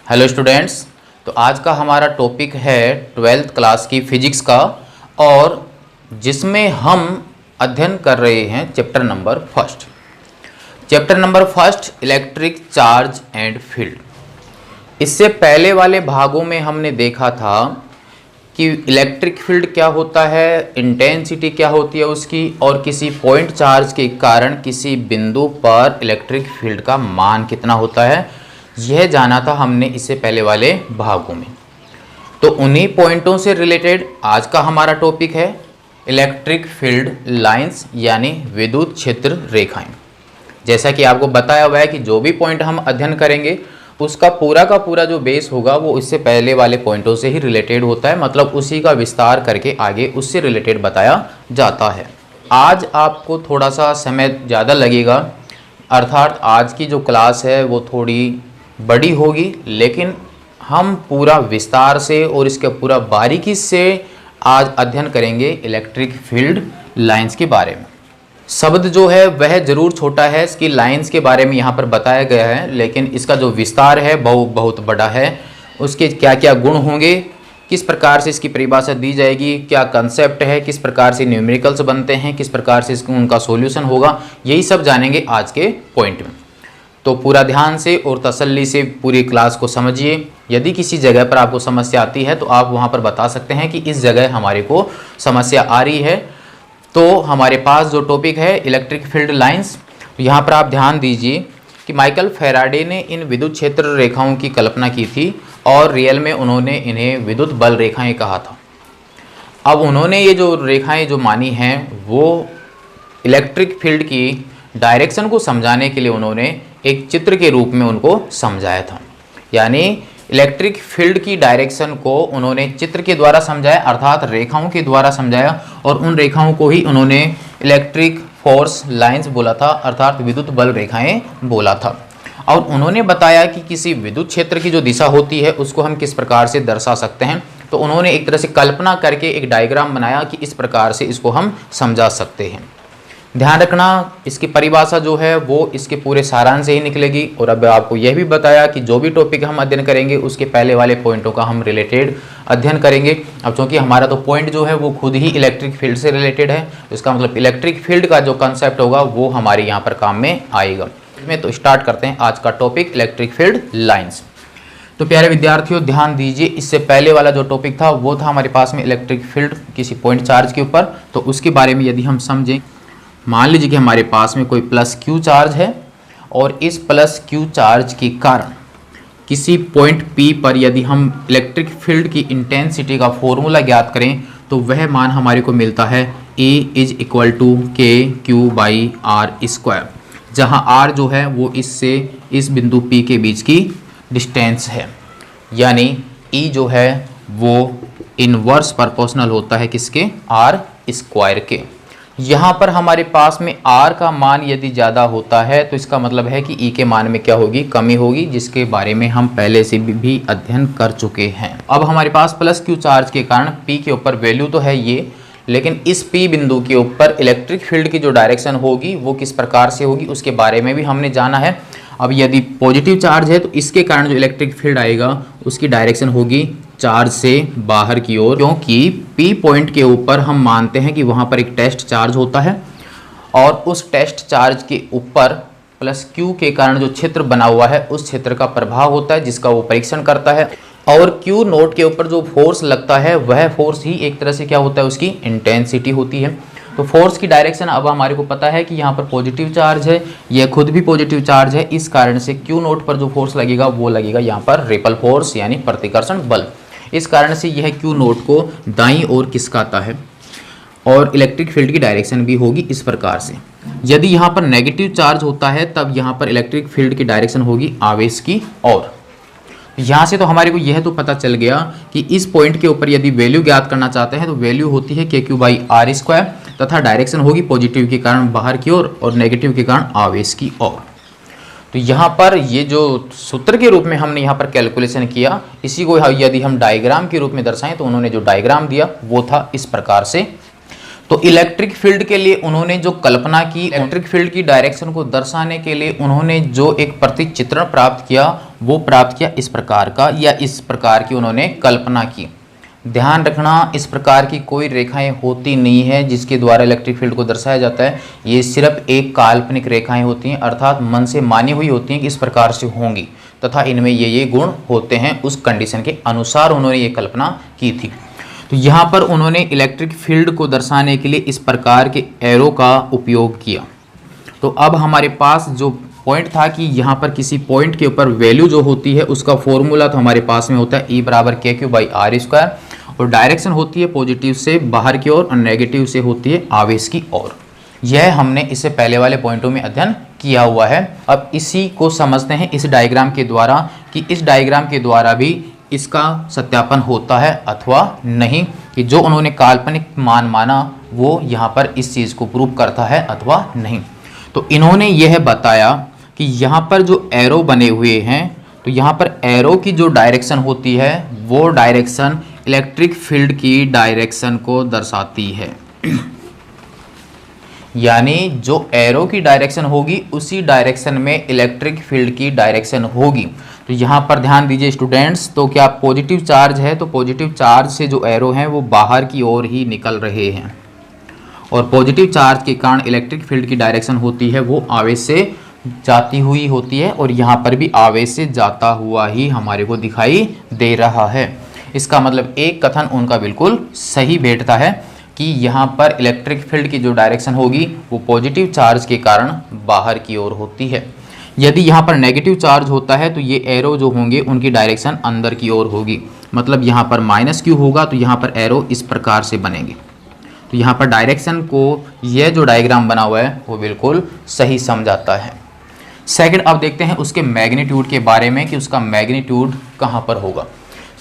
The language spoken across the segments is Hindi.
Hello students. तो आज का हमारा टॉपिक है 12th क्लास की फिजिक्स का, और जिसमें हम अध्ययन कर रहे हैं chapter number first electric charge and field. इससे पहले वाले भागों में हमने देखा था कि इलेक्ट्रिक फील्ड क्या होता है, इंटेंसिटी क्या होती है उसकी, और किसी पॉइंट चार्ज के कारण किसी बिंदु पर इलेक्ट्रिक फील्ड का मान कितना होता है, यह जाना था हमने इससे पहले वाले भागों में। तो उन्हीं पॉइंटों से रिलेटेड आज का हमारा टॉपिक है इलेक्ट्रिक फील्ड लाइंस, यानी विद्युत क्षेत्र रेखाएं। जैसा कि आपको बताया हुआ है कि जो भी पॉइंट हम अध्ययन करेंगे उसका पूरा का पूरा जो बेस होगा वो इससे पहले वाले पॉइंटों से ही रिलेटेड होता है, मतलब उसी का विस्तार करके आगे उससे रिलेटेड बताया जाता है। आज आपको थोड़ा सा समय ज़्यादा लगेगा, अर्थात आज की जो क्लास है वो थोड़ी बड़ी होगी, लेकिन हम पूरा विस्तार से और इसके पूरा बारीकी से आज अध्ययन करेंगे इलेक्ट्रिक फील्ड लाइंस के बारे में। शब्द जो है वह ज़रूर छोटा है, इसकी लाइंस के बारे में यहाँ पर बताया गया है, लेकिन इसका जो विस्तार है बहुत बड़ा है। उसके क्या क्या गुण होंगे, किस प्रकार से इसकी परिभाषा दी जाएगी, क्या कंसेप्ट है, किस प्रकार से न्यूमेरिकल्स बनते हैं, किस प्रकार से उनका सॉल्यूशन होगा, यही सब जानेंगे आज के पॉइंट में। तो पूरा ध्यान से और तसल्ली से पूरी क्लास को समझिए। यदि किसी जगह पर आपको समस्या आती है तो आप वहाँ पर बता सकते हैं कि इस जगह हमारे को समस्या आ रही है। तो हमारे पास जो टॉपिक है इलेक्ट्रिक फील्ड लाइंस, यहाँ पर आप ध्यान दीजिए कि माइकल फैराडे ने इन विद्युत क्षेत्र रेखाओं की कल्पना की थी और रियल में उन्होंने इन्हें विद्युत बल रेखाएँ कहा था। अब उन्होंने ये जो रेखाएँ जो मानी हैं वो इलेक्ट्रिक फील्ड की डायरेक्शन को समझाने के लिए उन्होंने एक चित्र के रूप में उनको समझाया था। यानी इलेक्ट्रिक फील्ड की डायरेक्शन को उन्होंने चित्र के द्वारा समझाया, अर्थात रेखाओं के द्वारा समझाया, और उन रेखाओं को ही उन्होंने इलेक्ट्रिक फोर्स लाइंस बोला था, अर्थात विद्युत बल रेखाएं बोला था। और उन्होंने बताया कि किसी विद्युत क्षेत्र की जो दिशा होती है उसको हम किस प्रकार से दर्शा सकते हैं। तो उन्होंने एक तरह से कल्पना करके एक डायग्राम बनाया कि इस प्रकार से इसको हम समझा सकते हैं। ध्यान रखना, इसकी परिभाषा जो है वो इसके पूरे सारांश से ही निकलेगी। और अब आपको यह भी बताया कि जो भी टॉपिक हम अध्ययन करेंगे उसके पहले वाले पॉइंटों का हम रिलेटेड अध्ययन करेंगे। अब चूंकि हमारा तो पॉइंट जो है वो खुद ही इलेक्ट्रिक फील्ड से रिलेटेड है, इसका मतलब इलेक्ट्रिक फील्ड का जो कंसेप्ट होगा वो हमारे यहाँ पर काम में आएगा। इसमें तो स्टार्ट करते हैं आज का टॉपिक इलेक्ट्रिक फील्ड लाइन्स। तो प्यारे विद्यार्थियों ध्यान दीजिए, इससे पहले वाला जो टॉपिक था वो था हमारे पास में इलेक्ट्रिक फील्ड किसी पॉइंट चार्ज के ऊपर। तो उसके बारे में यदि हम समझें, मान लीजिए कि हमारे पास में कोई प्लस क्यू चार्ज है और इस प्लस क्यू चार्ज के कारण किसी पॉइंट पी पर यदि हम इलेक्ट्रिक फील्ड की इंटेंसिटी का फॉर्मूला ज्ञात करें तो वह मान हमारे को मिलता है E = kq/r², जहां r जो है वो इससे इस बिंदु P के बीच की डिस्टेंस है। यानी E जो है वो इनवर्स प्रोपोर्शनल होता है किसके, r² के। यहाँ पर हमारे पास में r का मान यदि ज़्यादा होता है तो इसका मतलब है कि E के मान में क्या होगी, कमी होगी, जिसके बारे में हम पहले से भी अध्ययन कर चुके हैं। अब हमारे पास प्लस क्यू चार्ज के कारण P के ऊपर वैल्यू तो है ये, लेकिन इस P बिंदु के ऊपर इलेक्ट्रिक फील्ड की जो डायरेक्शन होगी वो किस प्रकार से होगी उसके बारे में भी हमने जाना है। अब यदि पॉजिटिव चार्ज है तो इसके कारण जो इलेक्ट्रिक फील्ड आएगा उसकी डायरेक्शन होगी चार्ज से बाहर की ओर, क्योंकि P पॉइंट के ऊपर हम मानते हैं कि वहाँ पर एक टेस्ट चार्ज होता है और उस टेस्ट चार्ज के ऊपर प्लस Q के कारण जो क्षेत्र बना हुआ है उस क्षेत्र का प्रभाव होता है जिसका वो परीक्षण करता है। और Q नोट के ऊपर जो फोर्स लगता है वह फोर्स ही एक तरह से क्या होता है, उसकी इंटेंसिटी होती है। तो फोर्स की डायरेक्शन अब हमारे को पता है कि यहाँ पर पॉजिटिव चार्ज है, यह खुद भी पॉजिटिव चार्ज है, इस कारण से Q नोट पर जो फोर्स लगेगा वो लगेगा यहाँ पर रिपल फोर्स यानी प्रतिकर्षण बल। इस कारण से यह Q नोट को दाईं ओर खिसकाता है और इलेक्ट्रिक फील्ड की डायरेक्शन भी होगी इस प्रकार से। यदि यहाँ पर नेगेटिव चार्ज होता है तब यहाँ पर इलेक्ट्रिक फील्ड की डायरेक्शन होगी आवेश की ओर। यहाँ से तो हमारे को यह तो पता चल गया कि इस पॉइंट के ऊपर यदि वैल्यू ज्ञात करना चाहते हैं तो वैल्यू होती है kq/r², तथा डायरेक्शन होगी पॉजिटिव के कारण बाहर की ओर और नेगेटिव के कारण आवेश की ओर। तो यहाँ पर ये जो सूत्र के रूप में हमने यहाँ पर कैलकुलेशन किया, इसी को यदि हम डायग्राम के रूप में दर्शाएं तो उन्होंने जो डायग्राम दिया वो था इस प्रकार से। तो इलेक्ट्रिक फील्ड के लिए उन्होंने जो कल्पना की, इलेक्ट्रिक फील्ड की डायरेक्शन को दर्शाने के लिए उन्होंने जो एक प्रतीक चित्रण प्राप्त किया वो प्राप्त किया इस प्रकार का, या इस प्रकार की उन्होंने कल्पना की। ध्यान रखना, इस प्रकार की कोई रेखाएं होती नहीं है जिसके द्वारा इलेक्ट्रिक फील्ड को दर्शाया जाता है। ये सिर्फ एक काल्पनिक रेखाएं होती हैं, अर्थात मन से मानी हुई होती हैं कि इस प्रकार से होंगी तथा इनमें ये गुण होते हैं। उस कंडीशन के अनुसार उन्होंने ये कल्पना की थी। तो यहाँ पर उन्होंने इलेक्ट्रिक फील्ड को दर्शाने के लिए इस प्रकार के एरो का उपयोग किया। तो अब हमारे पास जो पॉइंट था कि यहाँ पर किसी पॉइंट के ऊपर वैल्यू जो होती है उसका फॉर्मूला तो हमारे पास में होता है E बराबर KQ/R², और डायरेक्शन होती है पॉजिटिव से बाहर की ओर और नेगेटिव से होती है आवेश की ओर। यह हमने इससे पहले वाले पॉइंटों में अध्ययन किया हुआ है। अब इसी को समझते हैं इस डायग्राम के द्वारा कि इस डायग्राम के द्वारा भी इसका सत्यापन होता है अथवा नहीं, कि जो उन्होंने काल्पनिक मान माना वो यहाँ पर इस चीज़ को प्रूव करता है अथवा नहीं। तो इन्होंने यह बताया कि यहाँ पर जो एरो बने हुए हैं, तो यहाँ पर एरो की जो डायरेक्शन होती है वो डायरेक्शन इलेक्ट्रिक फील्ड की डायरेक्शन को दर्शाती है। यानी जो एरो की डायरेक्शन होगी उसी डायरेक्शन में इलेक्ट्रिक फील्ड की डायरेक्शन होगी। तो यहाँ पर ध्यान दीजिए स्टूडेंट्स, तो क्या पॉजिटिव चार्ज है तो पॉजिटिव चार्ज से जो एरो हैं वो बाहर की ओर ही निकल रहे हैं, और पॉजिटिव चार्ज के कारण इलेक्ट्रिक फील्ड की डायरेक्शन होती है वो आवेश से जाती हुई होती है, और यहाँ पर भी आवेश से जाता हुआ ही हमारे को दिखाई दे रहा है। इसका मतलब एक कथन उनका बिल्कुल सही बैठता है कि यहाँ पर इलेक्ट्रिक फील्ड की जो डायरेक्शन होगी वो पॉजिटिव चार्ज के कारण बाहर की ओर होती है। यदि यहाँ पर नेगेटिव चार्ज होता है तो ये एरो जो होंगे उनकी डायरेक्शन अंदर की ओर होगी। मतलब यहाँ पर -Q होगा तो यहाँ पर एरो इस प्रकार से बनेंगे। तो यहाँ पर डायरेक्शन को यह जो डायग्राम बना हुआ है वो बिल्कुल सही समझाता है। सेकंड, अब देखते हैं उसके मैग्नीट्यूड के बारे में कि उसका मैग्नीट्यूड कहाँ पर होगा।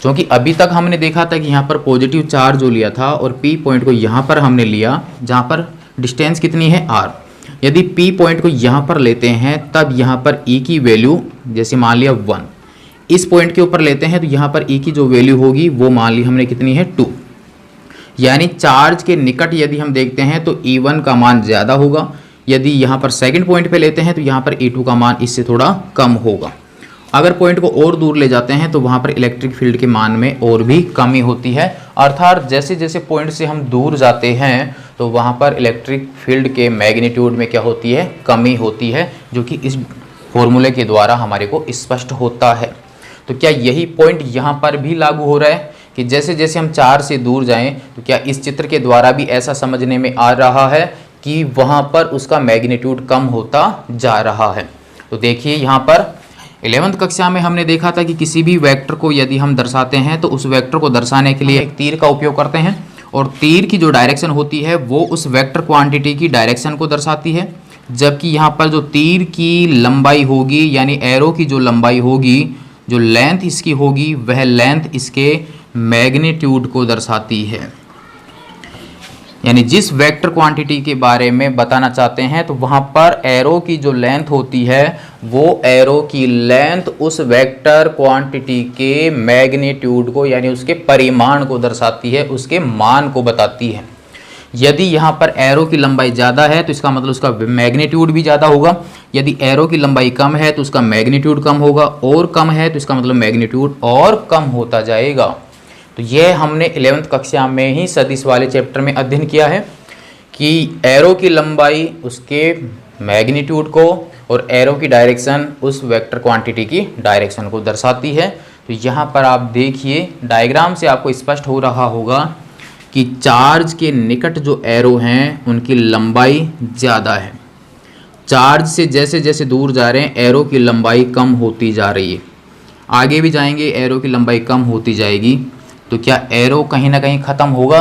क्योंकि अभी तक हमने देखा था कि यहाँ पर पॉजिटिव चार्ज जो लिया था और P पॉइंट को यहाँ पर हमने लिया जहाँ पर डिस्टेंस कितनी है R। यदि P पॉइंट को यहाँ पर लेते हैं तब यहाँ पर E की वैल्यू जैसे मान लिया 1, इस पॉइंट के ऊपर लेते हैं तो यहाँ पर E की जो वैल्यू होगी वो मान ली हमने कितनी है 2। यानी चार्ज के निकट यदि हम देखते हैं तो E1 का मान ज़्यादा होगा, यदि यहाँ पर सेकंड पॉइंट पे लेते हैं तो यहाँ पर E2 का मान इससे थोड़ा कम होगा। अगर पॉइंट को और दूर ले जाते हैं तो वहाँ पर इलेक्ट्रिक फील्ड के मान में और भी कमी होती है। अर्थात जैसे जैसे पॉइंट से हम दूर जाते हैं तो वहाँ पर इलेक्ट्रिक फील्ड के मैग्नीट्यूड में क्या होती है, कमी होती है, जो कि इस फॉर्मूले के द्वारा हमारे को स्पष्ट होता है। तो क्या यही पॉइंट यहाँ पर भी लागू हो रहा है कि जैसे जैसे हम 4 से दूर जाएं तो क्या इस चित्र के द्वारा भी ऐसा समझने में आ रहा है कि वहाँ पर उसका मैग्नीट्यूड कम होता जा रहा है। तो देखिए यहाँ पर 11वीं कक्षा में हमने देखा था कि किसी भी वेक्टर को यदि हम दर्शाते हैं तो उस वेक्टर को दर्शाने के लिए एक तीर का उपयोग करते हैं, और तीर की जो डायरेक्शन होती है वो उस वेक्टर क्वांटिटी की डायरेक्शन को दर्शाती है। जबकि यहाँ पर जो तीर की लंबाई होगी यानी एरो की जो लंबाई होगी, जो लेंथ इसकी होगी, वह लेंथ इसके मैग्नीट्यूड को दर्शाती है। यानी जिस वेक्टर क्वांटिटी के बारे में बताना चाहते हैं तो वहाँ पर एरो की जो लेंथ होती है वो एरो की लेंथ उस वेक्टर क्वांटिटी के मैग्नीट्यूड को यानी उसके परिमाण को दर्शाती है, उसके मान को बताती है। यदि यहाँ पर एरो की लंबाई ज़्यादा है तो इसका मतलब उसका मैग्नीट्यूड भी ज़्यादा होगा। यदि एरो की लंबाई कम है तो उसका मैग्नीट्यूड कम होगा, और कम है तो इसका मतलब मैग्नीट्यूड और कम होता जाएगा। तो यह हमने 11वीं कक्षा में ही सदिश वाले चैप्टर में अध्ययन किया है कि एरो की लंबाई उसके मैग्नीट्यूड को और एरो की डायरेक्शन उस वेक्टर क्वांटिटी की डायरेक्शन को दर्शाती है। तो यहाँ पर आप देखिए डायग्राम से आपको स्पष्ट हो रहा होगा कि चार्ज के निकट जो एरो हैं उनकी लंबाई ज़्यादा है। चार्ज से जैसे जैसे दूर जा रहे हैं एरो की लंबाई कम होती जा रही है। आगे भी जाएंगे एरो की लंबाई कम होती जाएगी। तो क्या एरो कहीं ना कहीं ख़त्म होगा?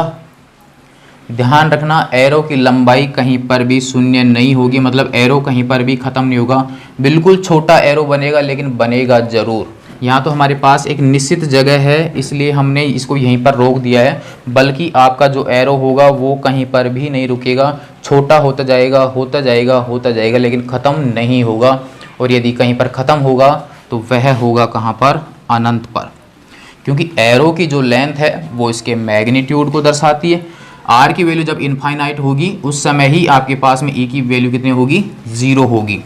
ध्यान रखना, एरो की लंबाई कहीं पर भी शून्य नहीं होगी, मतलब एरो कहीं पर भी ख़त्म नहीं होगा। बिल्कुल छोटा एरो बनेगा लेकिन बनेगा ज़रूर। यहाँ तो हमारे पास एक निश्चित जगह है इसलिए हमने इसको यहीं पर रोक दिया है, बल्कि आपका जो एरो होगा वो कहीं पर भी नहीं रुकेगा, छोटा होता जाएगा होता जाएगा होता जाएगा लेकिन ख़त्म नहीं होगा। और यदि कहीं पर ख़त्म होगा तो वह होगा कहाँ पर? अनंत पर, क्योंकि एरो की जो लेंथ है वो इसके मैग्नीट्यूड को दर्शाती है। आर की वैल्यू जब इनफाइनाइट होगी उस समय ही आपके पास में ई की वैल्यू कितनी होगी? 0 होगी।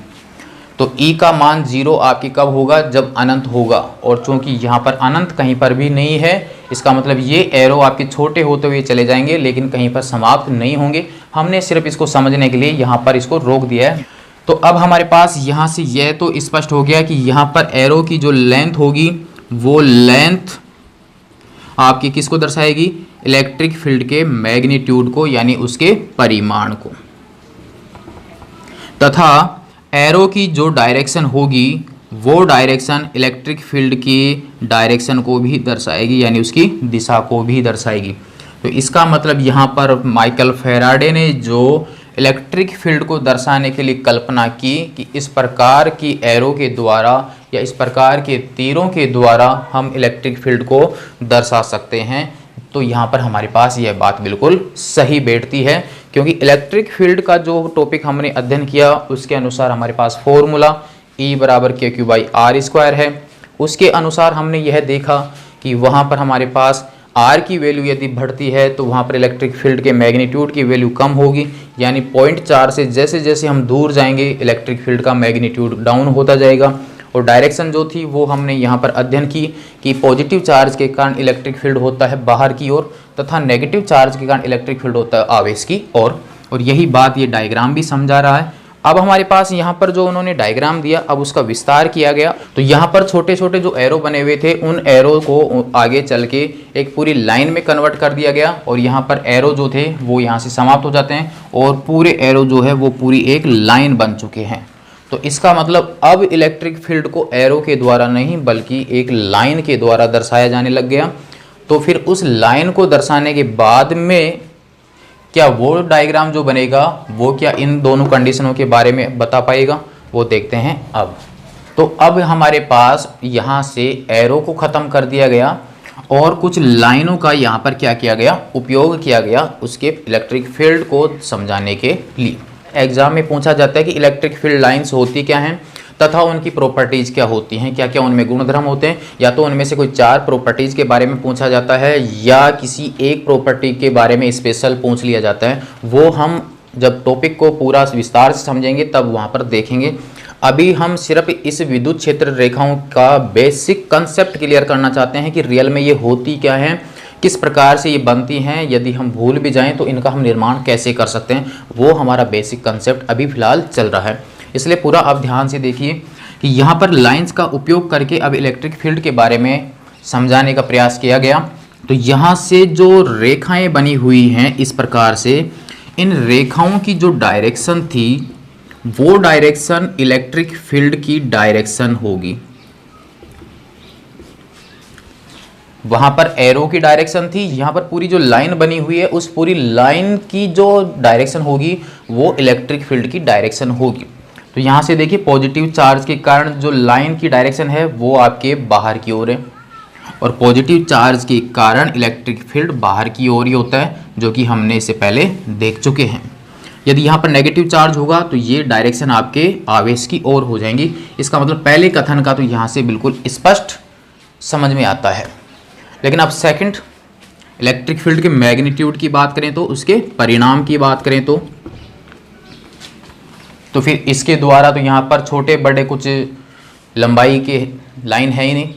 तो E का मान 0 आपकी कब होगा, जब अनंत होगा। और चूंकि यहाँ पर अनंत कहीं पर भी नहीं है, इसका मतलब ये एरो आपके छोटे होते हुए चले जाएंगे लेकिन कहीं पर समाप्त नहीं होंगे। हमने सिर्फ इसको समझने के लिए यहाँ पर इसको रोक दिया है। तो अब हमारे पास यहाँ से यह तो स्पष्ट हो गया कि यहाँ पर एरो की जो लेंथ होगी वो लेंथ आपकी किसको दर्शाएगी, इलेक्ट्रिक फील्ड के मैग्नीट्यूड को, यानी उसके परिमाण को। तथा एरो की जो डायरेक्शन होगी वो डायरेक्शन इलेक्ट्रिक फील्ड की डायरेक्शन को भी दर्शाएगी, यानी उसकी दिशा को भी दर्शाएगी। तो इसका मतलब यहाँ पर माइकल फैराडे ने जो इलेक्ट्रिक फील्ड को दर्शाने के लिए कल्पना की कि इस प्रकार की एरो के द्वारा या इस प्रकार के तीरों के द्वारा हम इलेक्ट्रिक फील्ड को दर्शा सकते हैं, तो यहाँ पर हमारे पास यह बात बिल्कुल सही बैठती है। क्योंकि इलेक्ट्रिक फील्ड का जो टॉपिक हमने अध्ययन किया उसके अनुसार हमारे पास फॉर्मूला E बराबर KQ/R² है। उसके अनुसार हमने यह देखा कि वहाँ पर हमारे पास R की वैल्यू यदि बढ़ती है तो वहाँ पर इलेक्ट्रिक फील्ड के मैग्नीट्यूड की वैल्यू कम होगी, यानी 0.4 से जैसे जैसे हम दूर जाएंगे इलेक्ट्रिक फील्ड का मैग्नीट्यूड डाउन होता जाएगा। और डायरेक्शन जो थी वो हमने यहाँ पर अध्ययन की कि पॉजिटिव चार्ज के कारण इलेक्ट्रिक फील्ड होता है बाहर की ओर तथा नेगेटिव चार्ज के कारण इलेक्ट्रिक फील्ड होता है आवेश की ओर। और यही बात ये डायग्राम भी समझा रहा है। अब हमारे पास यहाँ पर जो उन्होंने डायग्राम दिया अब उसका विस्तार किया गया। तो यहाँ पर छोटे छोटे जो एरो बने हुए थे उन एरो को आगे चल के एक पूरी लाइन में कन्वर्ट कर दिया गया और यहाँ पर एरो जो थे वो यहाँ से समाप्त हो जाते हैं और पूरे एरो जो है वो पूरी एक लाइन बन चुके हैं। तो इसका मतलब अब इलेक्ट्रिक फील्ड को एरो के द्वारा नहीं बल्कि एक लाइन के द्वारा दर्शाया जाने लग गया। तो फिर उस लाइन को दर्शाने के बाद में क्या वो डायग्राम जो बनेगा वो क्या इन दोनों कंडीशनों के बारे में बता पाएगा, वो देखते हैं अब। तो अब हमारे पास यहाँ से एरो को ख़त्म कर दिया गया और कुछ लाइनों का यहाँ पर क्या किया गया, उपयोग किया गया उसके इलेक्ट्रिक फील्ड को समझाने के लिए। एग्जाम में पूछा जाता है कि इलेक्ट्रिक फील्ड लाइंस होती क्या हैं तथा उनकी प्रॉपर्टीज़ क्या होती हैं, क्या क्या उनमें गुणधर्म होते हैं। या तो उनमें से कोई 4 प्रॉपर्टीज़ के बारे में पूछा जाता है या किसी एक प्रॉपर्टी के बारे में स्पेशल पूछ लिया जाता है। वो हम जब टॉपिक को पूरा विस्तार से समझेंगे तब वहाँ पर देखेंगे। अभी हम सिर्फ इस विद्युत क्षेत्र रेखाओं का बेसिक कंसेप्ट क्लियर करना चाहते हैं कि रियल में ये होती क्या है, किस प्रकार से ये बनती हैं, यदि हम भूल भी जाएं तो इनका हम निर्माण कैसे कर सकते हैं, वो हमारा बेसिक कंसेप्ट अभी फ़िलहाल चल रहा है। इसलिए पूरा आप ध्यान से देखिए कि यहाँ पर लाइंस का उपयोग करके अब इलेक्ट्रिक फील्ड के बारे में समझाने का प्रयास किया गया। तो यहाँ से जो रेखाएं बनी हुई हैं इस प्रकार से, इन रेखाओं की जो डायरेक्शन थी वो डायरेक्शन इलेक्ट्रिक फील्ड की डायरेक्शन होगी। वहाँ पर एरो की डायरेक्शन थी, यहाँ पर पूरी जो लाइन बनी हुई है उस पूरी लाइन की जो डायरेक्शन होगी वो इलेक्ट्रिक फील्ड की डायरेक्शन होगी। तो यहाँ से देखिए पॉजिटिव चार्ज के कारण जो लाइन की डायरेक्शन है वो आपके बाहर की ओर है और पॉजिटिव चार्ज के कारण इलेक्ट्रिक फील्ड बाहर की ओर ही होता है, जो कि हमने इससे पहले देख चुके हैं। यदि यहाँ पर नेगेटिव चार्ज होगा तो ये डायरेक्शन आपके आवेश की ओर हो जाएंगी। इसका मतलब पहले कथन का तो यहाँ से बिल्कुल स्पष्ट समझ में आता है। लेकिन अब सेकंड इलेक्ट्रिक फील्ड के मैग्नीट्यूड की बात करें तो उसके परिणाम की बात करें तो फिर इसके द्वारा तो यहाँ पर छोटे बड़े कुछ लंबाई के लाइन है ही नहीं,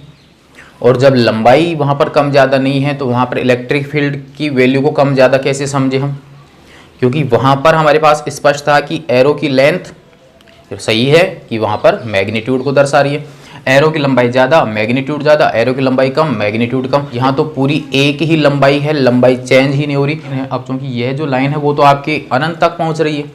और जब लंबाई वहाँ पर कम ज़्यादा नहीं है तो वहाँ पर इलेक्ट्रिक फील्ड की वैल्यू को कम ज़्यादा कैसे समझे हम, क्योंकि वहाँ पर हमारे पास स्पष्ट था कि एरो की लेंथ सही है कि वहाँ पर मैग्नीट्यूड को दर्शा रही है। एरो की लंबाई ज़्यादा मैग्नीट्यूड ज़्यादा, एरो की लंबाई कम मैग्नीट्यूड कम। यहाँ तो पूरी एक ही लंबाई है, लंबाई चेंज ही नहीं हो रही है। अब चूँकि यह जो लाइन है वो तो आपके अनंत तक पहुँच रही है,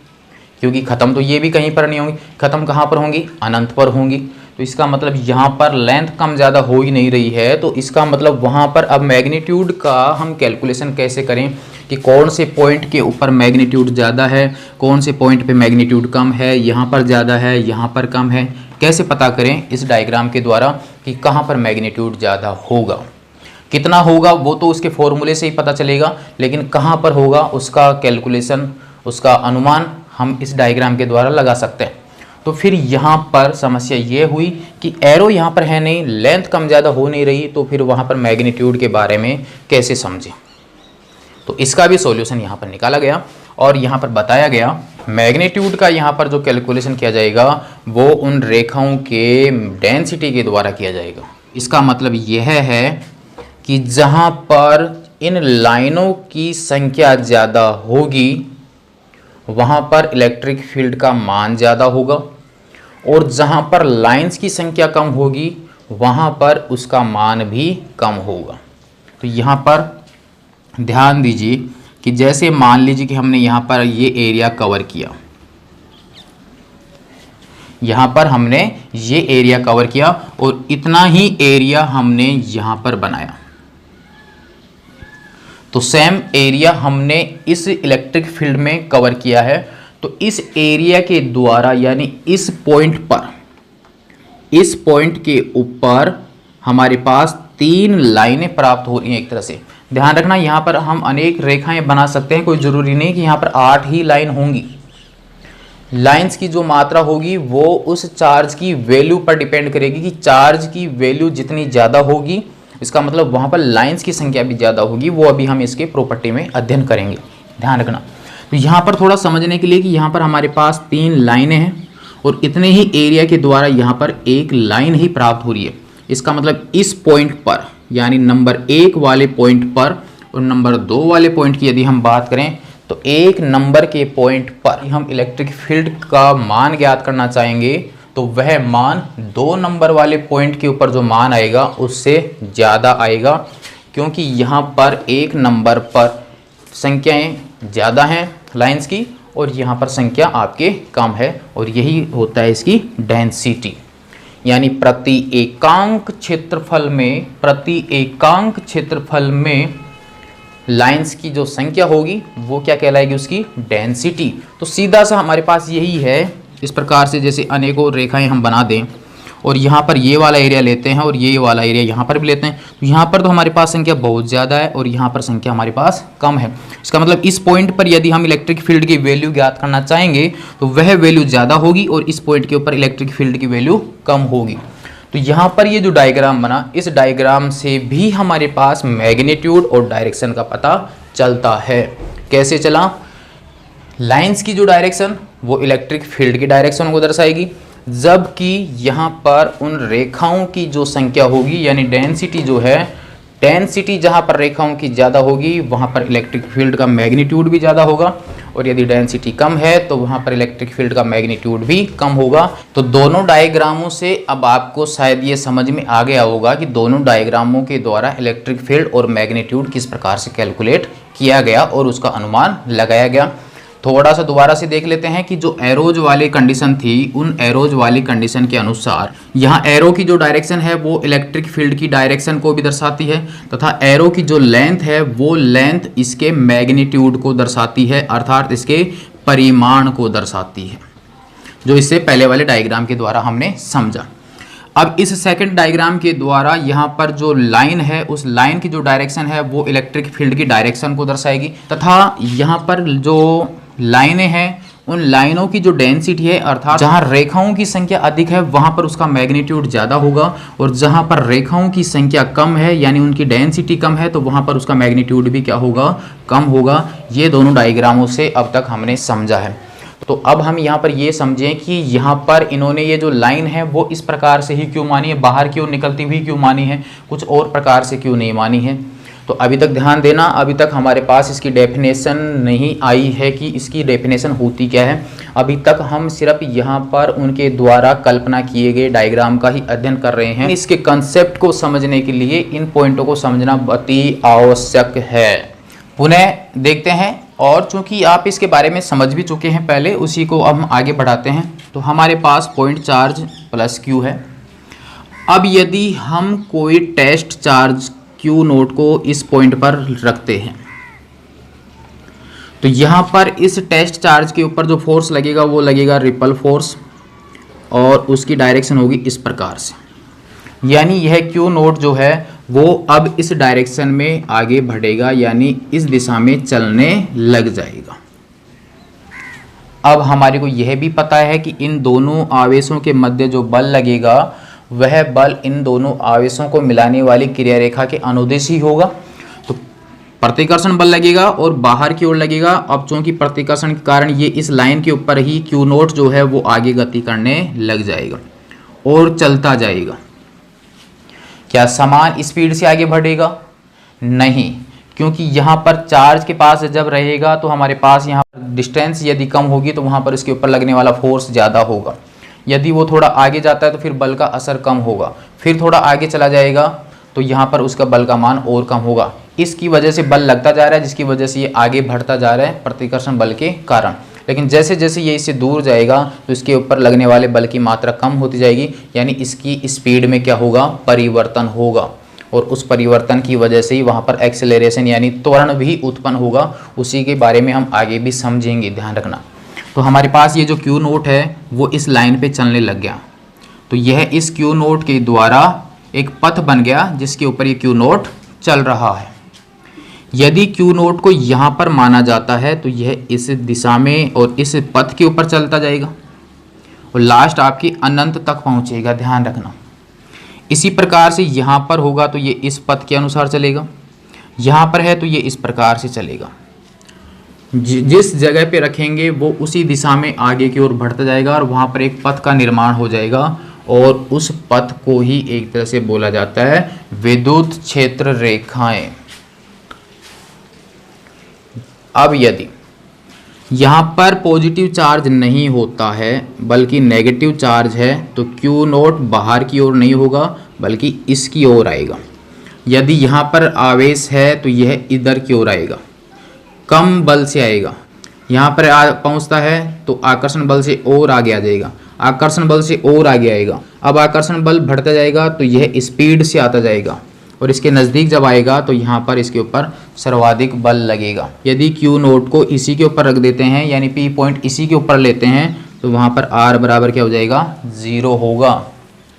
क्योंकि ख़त्म तो ये भी कहीं पर नहीं होंगी, ख़त्म कहाँ पर होंगी, अनंत पर होंगी। तो इसका मतलब यहाँ पर लेंथ कम ज़्यादा हो ही नहीं रही है। तो इसका मतलब वहाँ पर अब मैग्नीट्यूड का हम कैलकुलेशन कैसे करें कि कौन से पॉइंट के ऊपर मैग्नीट्यूड ज़्यादा है, कौन से पॉइंट पे मैग्नीट्यूड कम है, यहाँ पर ज़्यादा है यहाँ पर कम है, कैसे पता करें इस डायग्राम के द्वारा कि कहाँ पर मैग्नीट्यूड ज़्यादा होगा। कितना होगा वो तो उसके फॉर्मूले से ही पता चलेगा, लेकिन कहाँ पर होगा उसका कैलकुलेशन, उसका अनुमान हम इस डायग्राम के द्वारा लगा सकते हैं। तो फिर यहाँ पर समस्या ये हुई कि एरो यहाँ पर है नहीं, लेंथ कम ज़्यादा हो नहीं रही, तो फिर वहाँ पर मैग्नीट्यूड के बारे में कैसे समझें। तो इसका भी सॉल्यूशन यहाँ पर निकाला गया और यहाँ पर बताया गया मैग्नीट्यूड का यहाँ पर जो कैलकुलेशन किया जाएगा वो उन रेखाओं के डेंसिटी के द्वारा किया जाएगा। इसका मतलब यह है कि जहाँ पर इन लाइनों की संख्या ज़्यादा होगी वहाँ पर इलेक्ट्रिक फील्ड का मान ज़्यादा होगा और जहाँ पर लाइंस की संख्या कम होगी वहाँ पर उसका मान भी कम होगा। तो यहाँ पर ध्यान दीजिए कि जैसे मान लीजिए कि हमने यहाँ पर ये एरिया कवर किया, यहाँ पर हमने ये एरिया कवर किया और इतना ही एरिया हमने यहाँ पर बनाया, तो सेम एरिया हमने इस इलेक्ट्रिक फील्ड में कवर किया है। तो इस एरिया के द्वारा यानी इस पॉइंट के ऊपर हमारे पास 3 लाइनें प्राप्त हो रही हैं। एक तरह से ध्यान रखना, यहाँ पर हम अनेक रेखाएं बना सकते हैं, कोई ज़रूरी नहीं कि यहाँ पर 8 ही लाइन होंगी। लाइंस की जो मात्रा होगी वो उस चार्ज की वैल्यू पर डिपेंड करेगी कि चार्ज की वैल्यू जितनी ज़्यादा होगी इसका मतलब वहाँ पर लाइंस की संख्या भी ज़्यादा होगी। वो अभी हम इसके प्रॉपर्टी में अध्ययन करेंगे, ध्यान रखना। तो यहाँ पर थोड़ा समझने के लिए कि यहाँ पर हमारे पास 3 लाइनें हैं और इतने ही एरिया के द्वारा यहाँ पर एक लाइन ही प्राप्त हो रही है। इसका मतलब इस पॉइंट पर यानी नंबर 1 वाले पॉइंट पर और नंबर 2 वाले पॉइंट की यदि हम बात करें तो 1 नंबर के पॉइंट पर हम इलेक्ट्रिक फील्ड का मान ज्ञात करना चाहेंगे तो वह मान 2 नंबर वाले पॉइंट के ऊपर जो मान आएगा उससे ज़्यादा आएगा, क्योंकि यहाँ पर 1 नंबर पर संख्याएं ज़्यादा हैं लाइंस की और यहाँ पर संख्या आपके कम है और यही होता है इसकी डेंसिटी। यानी प्रति एकांक क्षेत्रफल में लाइंस की जो संख्या होगी वो क्या कहलाएगी, उसकी डेंसिटी। तो सीधा सा हमारे पास यही है। इस प्रकार से जैसे अनेकों रेखाएं हम बना दें और यहाँ पर ये वाला एरिया लेते हैं और ये वाला एरिया यहाँ पर भी लेते हैं, तो यहाँ पर तो हमारे पास संख्या बहुत ज़्यादा है और यहाँ पर संख्या हमारे पास कम है। इसका मतलब इस पॉइंट पर यदि हम इलेक्ट्रिक फील्ड की वैल्यू ज्ञात करना चाहेंगे तो वह वैल्यू ज़्यादा होगी और इस पॉइंट के ऊपर इलेक्ट्रिक फील्ड की वैल्यू कम होगी। तो यहाँ पर ये जो डायग्राम बना, इस डायग्राम से भी हमारे पास मैग्नीट्यूड और डायरेक्शन का पता चलता है। कैसे चला? लाइंस की जो डायरेक्शन वो इलेक्ट्रिक फील्ड की डायरेक्शन को दर्शाएगी, जबकि यहाँ पर उन रेखाओं की जो संख्या होगी यानी डेंसिटी जो है, डेंसिटी जहाँ पर रेखाओं की ज़्यादा होगी वहाँ पर इलेक्ट्रिक फील्ड का मैग्नीट्यूड भी ज़्यादा होगा और यदि डेंसिटी कम है तो वहाँ पर इलेक्ट्रिक फील्ड का मैग्नीट्यूड भी कम होगा। तो दोनों डायग्रामों से अब आपको शायद ये समझ में आ गया होगा कि दोनों डायग्रामों के द्वारा इलेक्ट्रिक फील्ड और मैग्नीट्यूड किस प्रकार से कैलकुलेट किया गया और उसका अनुमान लगाया गया। थोड़ा सा दोबारा से देख लेते हैं कि जो एरोज वाली कंडीशन थी उन एरोज वाली कंडीशन के अनुसार यहाँ एरो की जो डायरेक्शन है वो इलेक्ट्रिक फील्ड की डायरेक्शन को भी दर्शाती है तथा एरो की जो लेंथ है वो लेंथ इसके मैग्नीट्यूड को दर्शाती है, अर्थात इसके परिमाण को दर्शाती है, जो इससे पहले वाले डायग्राम के द्वारा हमने समझा। अब इस सेकंड डायग्राम के द्वारा यहाँ पर जो लाइन है उस लाइन की जो डायरेक्शन है वो इलेक्ट्रिक फील्ड की डायरेक्शन को दर्शाएगी तथा यहाँ पर जो लाइनें हैं उन लाइनों की जो डेंसिटी है, अर्थात जहाँ रेखाओं की संख्या अधिक है वहाँ पर उसका मैग्नीट्यूड ज़्यादा होगा और जहाँ पर रेखाओं की संख्या कम है यानी उनकी डेंसिटी कम है तो वहाँ पर उसका मैग्नीट्यूड भी क्या होगा, कम होगा। ये दोनों डायग्रामों से अब तक हमने समझा है। तो अब हम यहाँ पर ये समझें कि यहाँ पर इन्होंने ये जो लाइन है वो इस प्रकार से ही क्यों मानी है, बाहर क्यों निकलती हुई क्यों मानी है, कुछ और प्रकार से क्यों नहीं मानी है। तो अभी तक ध्यान देना, अभी तक हमारे पास इसकी डेफिनेशन नहीं आई है कि इसकी डेफिनेशन होती क्या है। अभी तक हम सिर्फ यहाँ पर उनके द्वारा कल्पना किए गए डायग्राम का ही अध्ययन कर रहे हैं। इसके कंसेप्ट को समझने के लिए इन पॉइंटों को समझना अति आवश्यक है। पुनः देखते हैं, और चूंकि आप इसके बारे में समझ भी चुके हैं पहले, उसी को अब हम आगे बढ़ाते हैं। तो हमारे पास पॉइंट चार्ज प्लस क्यू है। अब यदि हम कोई टेस्ट चार्ज क्यू नोट को इस पॉइंट पर रखते हैं तो यहाँ पर इस टेस्ट चार्ज के ऊपर जो फोर्स लगेगा वो लगेगा रिपल फोर्स और उसकी डायरेक्शन होगी इस प्रकार से, यानी यह क्यू नोट जो है वो अब इस डायरेक्शन में आगे बढ़ेगा यानी इस दिशा में चलने लग जाएगा। अब हमारे को यह भी पता है कि इन दोनों आवेशों के मध्य जो बल लगेगा वह बल इन दोनों आवेशों को मिलाने वाली क्रिया रेखा के अनुदिश ही होगा। तो प्रतिकर्षण बल लगेगा और बाहर की ओर लगेगा। अब चूंकि प्रतिकर्षण के कारण ये इस लाइन के ऊपर ही क्यू नोट जो है वो आगे गति करने लग जाएगा और चलता जाएगा। क्या समान स्पीड से आगे बढ़ेगा? नहीं, क्योंकि यहाँ पर चार्ज के पास जब रहेगा तो हमारे पास यहाँ डिस्टेंस यदि कम होगी तो वहाँ पर इसके ऊपर लगने वाला फोर्स ज़्यादा होगा। यदि वो थोड़ा आगे जाता है तो फिर बल का असर कम होगा, फिर थोड़ा आगे चला जाएगा तो यहाँ पर उसका बल का मान और कम होगा। इसकी वजह से बल लगता जा रहा है, जिसकी वजह से ये आगे बढ़ता जा रहा है प्रतिकर्षण बल के कारण। लेकिन जैसे जैसे ये इससे दूर जाएगा तो इसके ऊपर लगने वाले बल की मात्रा कम होती जाएगी, यानी इसकी स्पीड में क्या होगा? परिवर्तन होगा। और उस परिवर्तन की वजह से ही वहाँ पर एक्सेलरेशन यानी त्वरण भी उत्पन्न होगा। उसी के बारे में हम आगे भी समझेंगे, ध्यान रखना। तो हमारे पास ये जो क्यू नोट है वो इस लाइन पे चलने लग गया, तो यह इस क्यू नोट के द्वारा एक पथ बन गया जिसके ऊपर ये क्यू नोट चल रहा है। यदि क्यू नोट को यहाँ पर माना जाता है तो यह इस दिशा में और इस पथ के ऊपर चलता जाएगा और लास्ट आपकी अनंत तक पहुँचेगा, ध्यान रखना। इसी प्रकार से यहाँ पर होगा तो ये इस पथ के अनुसार चलेगा, यहाँ पर है तो ये इस प्रकार से चलेगा। जिस जगह पे रखेंगे वो उसी दिशा में आगे की ओर बढ़ता जाएगा और वहाँ पर एक पथ का निर्माण हो जाएगा और उस पथ को ही एक तरह से बोला जाता है विद्युत क्षेत्र रेखाएं। अब यदि यहाँ पर पॉजिटिव चार्ज नहीं होता है बल्कि नेगेटिव चार्ज है तो क्यू नोट बाहर की ओर नहीं होगा बल्कि इसकी ओर आएगा। यदि यहाँ पर आवेश है तो यह इधर की ओर आएगा, कम बल से आएगा। यहाँ पर पहुँचता है तो आकर्षण बल से और आगे आ जाएगा, आकर्षण बल से और आगे आएगा। अब आकर्षण बल बढ़ता जाएगा तो यह स्पीड से आता जाएगा और इसके नज़दीक जब आएगा तो यहाँ पर इसके ऊपर सर्वाधिक बल लगेगा। यदि क्यू नोट को इसी के ऊपर रख देते हैं यानी पी पॉइंट इसी के ऊपर लेते हैं तो वहाँ पर आर बराबर क्या हो जाएगा? 0 होगा,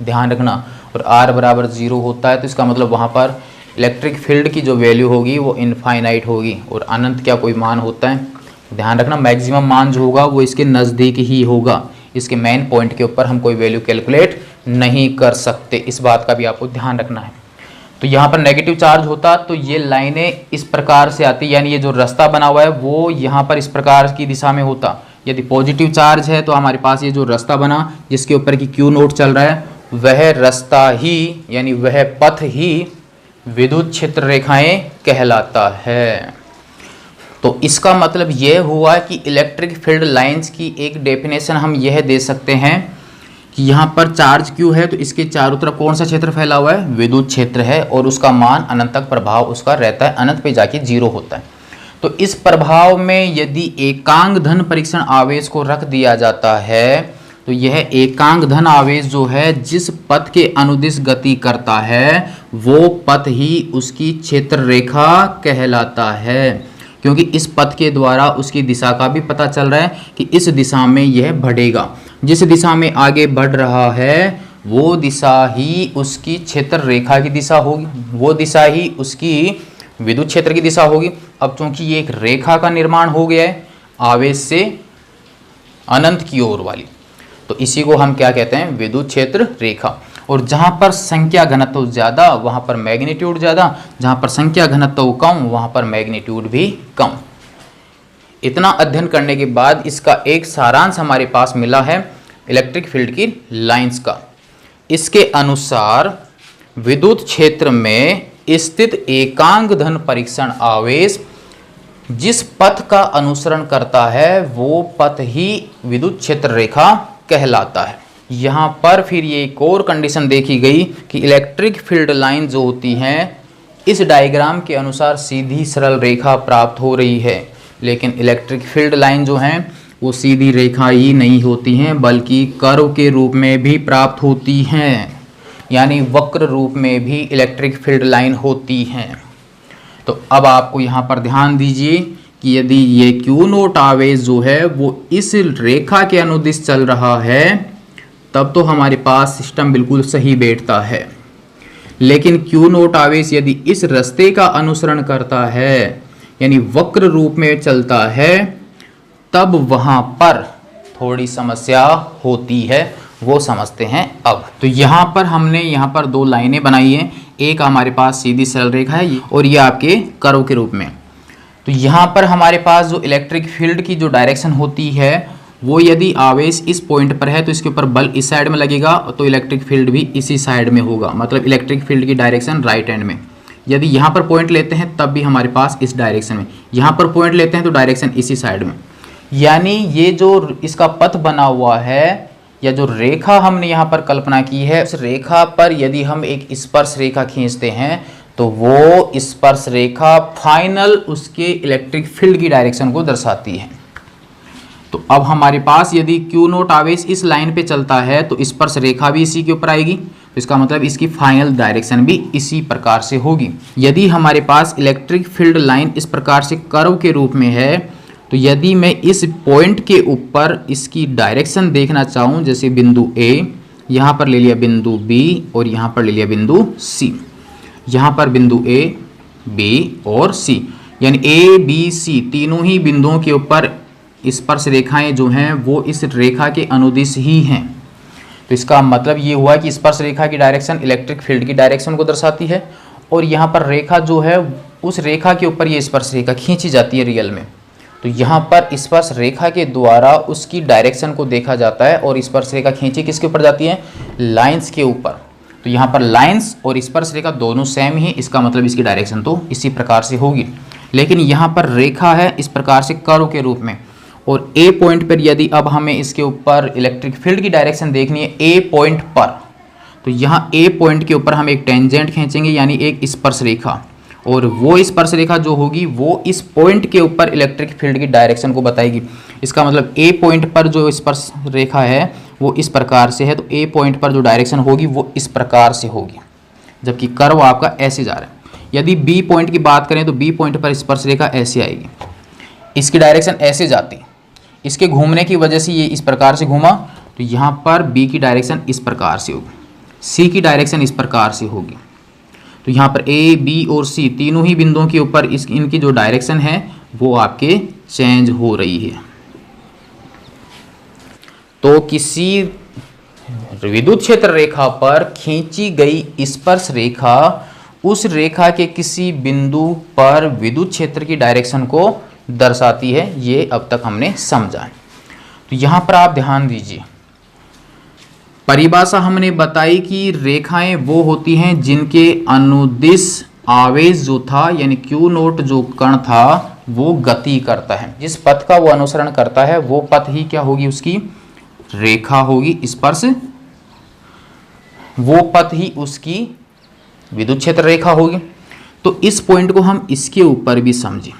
ध्यान रखना। और आर बराबर 0 होता है तो इसका मतलब वहाँ पर इलेक्ट्रिक फील्ड की जो वैल्यू होगी वो इनफाइनाइट होगी। और अनंत क्या कोई मान होता है? ध्यान रखना, मैक्सिमम मान जो होगा वो इसके नज़दीक ही होगा। इसके मेन पॉइंट के ऊपर हम कोई वैल्यू कैलकुलेट नहीं कर सकते, इस बात का भी आपको ध्यान रखना है। तो यहाँ पर नेगेटिव चार्ज होता तो ये लाइनें इस प्रकार से आती, यानी ये जो रास्ता बना हुआ है वो यहाँ पर इस प्रकार की दिशा में होता। यदि पॉजिटिव चार्ज है तो हमारे पास ये जो रास्ता बना जिसके ऊपर की क्यू नोट चल रहा है वह रास्ता ही यानी वह पथ ही विद्युत क्षेत्र रेखाएं कहलाता है। तो इसका मतलब यह हुआ कि इलेक्ट्रिक फील्ड लाइंस की एक डेफिनेशन हम यह दे सकते हैं कि यहाँ पर चार्ज क्यू है तो इसके चारों तरफ कौन सा क्षेत्र फैला हुआ है? विद्युत क्षेत्र है और उसका मान अनंत तक प्रभाव उसका रहता है, अनंत पे जाके 0 होता है। तो इस प्रभाव में यदि एकांक धन परीक्षण आवेश को रख दिया जाता है तो यह एकांक धन आवेश जो है जिस पथ के अनुदिश गति करता है वो पथ ही उसकी क्षेत्र रेखा कहलाता है, क्योंकि इस पथ के द्वारा उसकी दिशा का भी पता चल रहा है कि इस दिशा में यह बढ़ेगा। जिस दिशा में आगे बढ़ रहा है वो दिशा ही उसकी क्षेत्र रेखा की दिशा होगी, वो दिशा ही उसकी विद्युत क्षेत्र की दिशा होगी। अब चूंकि ये एक रेखा का निर्माण हो गया है आवेश से अनंत की ओर वाली, तो इसी को हम क्या कहते हैं? विद्युत क्षेत्र रेखा। और जहाँ पर संख्या घनत्व ज़्यादा वहाँ पर मैग्नीट्यूड ज़्यादा, जहाँ पर संख्या घनत्व कम वहाँ पर मैग्नीट्यूड भी कम। इतना अध्ययन करने के बाद इसका एक सारांश हमारे पास मिला है इलेक्ट्रिक फील्ड की लाइंस का। इसके अनुसार विद्युत क्षेत्र में स्थित एकांक धन परीक्षण आवेश जिस पथ का अनुसरण करता है वो पथ ही विद्युत क्षेत्र रेखा कहलाता है। यहाँ पर फिर ये एक और कंडीशन देखी गई कि इलेक्ट्रिक फील्ड लाइन जो होती हैं इस डायग्राम के अनुसार सीधी सरल रेखा प्राप्त हो रही है, लेकिन इलेक्ट्रिक फील्ड लाइन जो हैं वो सीधी रेखा ही नहीं होती हैं बल्कि कर्व के रूप में भी प्राप्त होती हैं, यानी वक्र रूप में भी इलेक्ट्रिक फील्ड लाइन होती हैं। तो अब आपको यहाँ पर ध्यान दीजिए कि यदि ये क्यू नोट आवेश जो है वो इस रेखा के अनुदिश चल रहा है तब तो हमारे पास सिस्टम बिल्कुल सही बैठता है, लेकिन क्यू नोट आवेश यदि इस रास्ते का अनुसरण करता है यानी वक्र रूप में चलता है तब वहाँ पर थोड़ी समस्या होती है, वो समझते हैं अब। तो यहाँ पर हमने यहाँ पर दो लाइनें बनाई हैं, एक हमारे पास सीधी सरल रेखा है और ये आपके कर्व के रूप में। तो यहाँ पर हमारे पास जो इलेक्ट्रिक फील्ड की जो डायरेक्शन होती है वो यदि आवेश इस पॉइंट पर है तो इसके ऊपर बल इस साइड में लगेगा, तो इलेक्ट्रिक फील्ड भी इसी साइड में होगा, मतलब इलेक्ट्रिक फील्ड की डायरेक्शन राइट हैंड में। यदि यहाँ पर पॉइंट लेते हैं तब भी हमारे पास इस डायरेक्शन में, यहाँ पर पॉइंट लेते हैं तो डायरेक्शन इसी साइड में। यानी ये जो इसका पथ बना हुआ है या जो रेखा हमने यहाँ पर कल्पना की है, उस रेखा पर यदि हम एक स्पर्श रेखा खींचते हैं तो वो स्पर्श रेखा फाइनल उसके इलेक्ट्रिक फील्ड की डायरेक्शन को दर्शाती है। तो अब हमारे पास यदि Q नोट आवेश इस लाइन पे चलता है तो स्पर्श रेखा भी इसी के ऊपर आएगी, तो इसका मतलब इसकी फाइनल डायरेक्शन भी इसी प्रकार से होगी। यदि हमारे पास इलेक्ट्रिक फील्ड लाइन इस प्रकार से कर्व के रूप में है, तो यदि मैं इस पॉइंट के ऊपर इसकी डायरेक्शन देखना चाहूँ, जैसे बिंदु A, यहाँ पर ले लिया बिंदु B और यहाँ पर ले लिया बिंदु C, यहाँ पर बिंदु A, B और C, यानी A, B, C तीनों ही बिंदुओं के ऊपर स्पर्श रेखाएं जो हैं वो इस रेखा के अनुदिश ही हैं। तो इसका मतलब ये हुआ कि स्पर्श रेखा की डायरेक्शन इलेक्ट्रिक फील्ड की डायरेक्शन को दर्शाती है, और यहाँ पर रेखा जो है उस रेखा के ऊपर ये स्पर्श रेखा खींची जाती है रियल में। तो यहाँ पर स्पर्श रेखा के द्वारा उसकी डायरेक्शन को देखा जाता है, और स्पर्श रेखा खींची किसके ऊपर जाती है? लाइंस के ऊपर। तो यहाँ पर लाइंस और स्पर्श रेखा दोनों सेम ही, इसका मतलब इसकी डायरेक्शन तो इसी प्रकार से होगी। लेकिन यहाँ पर रेखा है इस प्रकार से कर्व के रूप में, और ए पॉइंट पर यदि अब हमें इसके ऊपर इलेक्ट्रिक फील्ड की डायरेक्शन देखनी है ए पॉइंट पर, तो यहाँ ए पॉइंट के ऊपर हम एक टेंजेंट खींचेंगे, यानी एक स्पर्श रेखा, और वो स्पर्श रेखा जो होगी वो इस पॉइंट के ऊपर इलेक्ट्रिक फील्ड की डायरेक्शन को बताएगी। इसका मतलब ए पॉइंट पर जो स्पर्श रेखा है वो इस प्रकार से है, तो ए पॉइंट पर जो डायरेक्शन होगी वो इस प्रकार से होगी, जबकि कर्व आपका ऐसे जा रहा है। यदि बी पॉइंट की बात करें तो बी पॉइंट पर स्पर्श रेखा ऐसे आएगी, इसकी डायरेक्शन ऐसे जाती, इसके घूमने की वजह से ये इस प्रकार से घूमा, तो यहाँ पर बी की डायरेक्शन इस प्रकार से होगी, सी की डायरेक्शन इस प्रकार से होगी। तो यहाँ पर ए, बी और सी तीनों ही बिंदुओं के ऊपर इनकी जो डायरेक्शन है वो आपके चेंज हो रही है। तो किसी विद्युत क्षेत्र रेखा पर खींची गई स्पर्श रेखा उस रेखा के किसी बिंदु पर विद्युत क्षेत्र की डायरेक्शन को दर्शाती है, ये अब तक हमने समझा। तो यहाँ पर आप ध्यान दीजिए, परिभाषा हमने बताई कि रेखाएं वो होती हैं जिनके अनुदिश आवेश जो था, यानी Q नोट जो कण था वो गति करता है, जिस पथ का वो अनुसरण करता है वो पथ ही क्या होगी? उसकी रेखा होगी, स्पर्श, वो पथ ही उसकी विद्युत क्षेत्र रेखा होगी। तो इस पॉइंट को हम इसके ऊपर भी समझें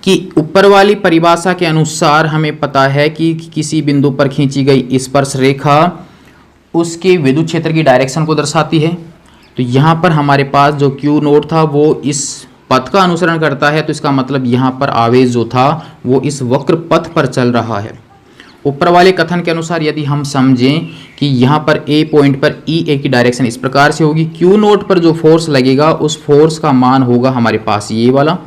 कि ऊपर वाली परिभाषा के अनुसार हमें पता है कि किसी बिंदु पर खींची गई स्पर्श रेखा उसके विद्युत क्षेत्र की डायरेक्शन को दर्शाती है। तो यहाँ पर हमारे पास जो Q नोट था वो इस पथ का अनुसरण करता है, तो इसका मतलब यहाँ पर आवेश जो था वो इस वक्र पथ पर चल रहा है। ऊपर वाले कथन के अनुसार यदि हम समझें कि यहाँ पर A पॉइंट पर EA की डायरेक्शन इस प्रकार से होगी, Q नोट पर जो फोर्स लगेगा उस फोर्स का मान होगा हमारे पास ये वाला।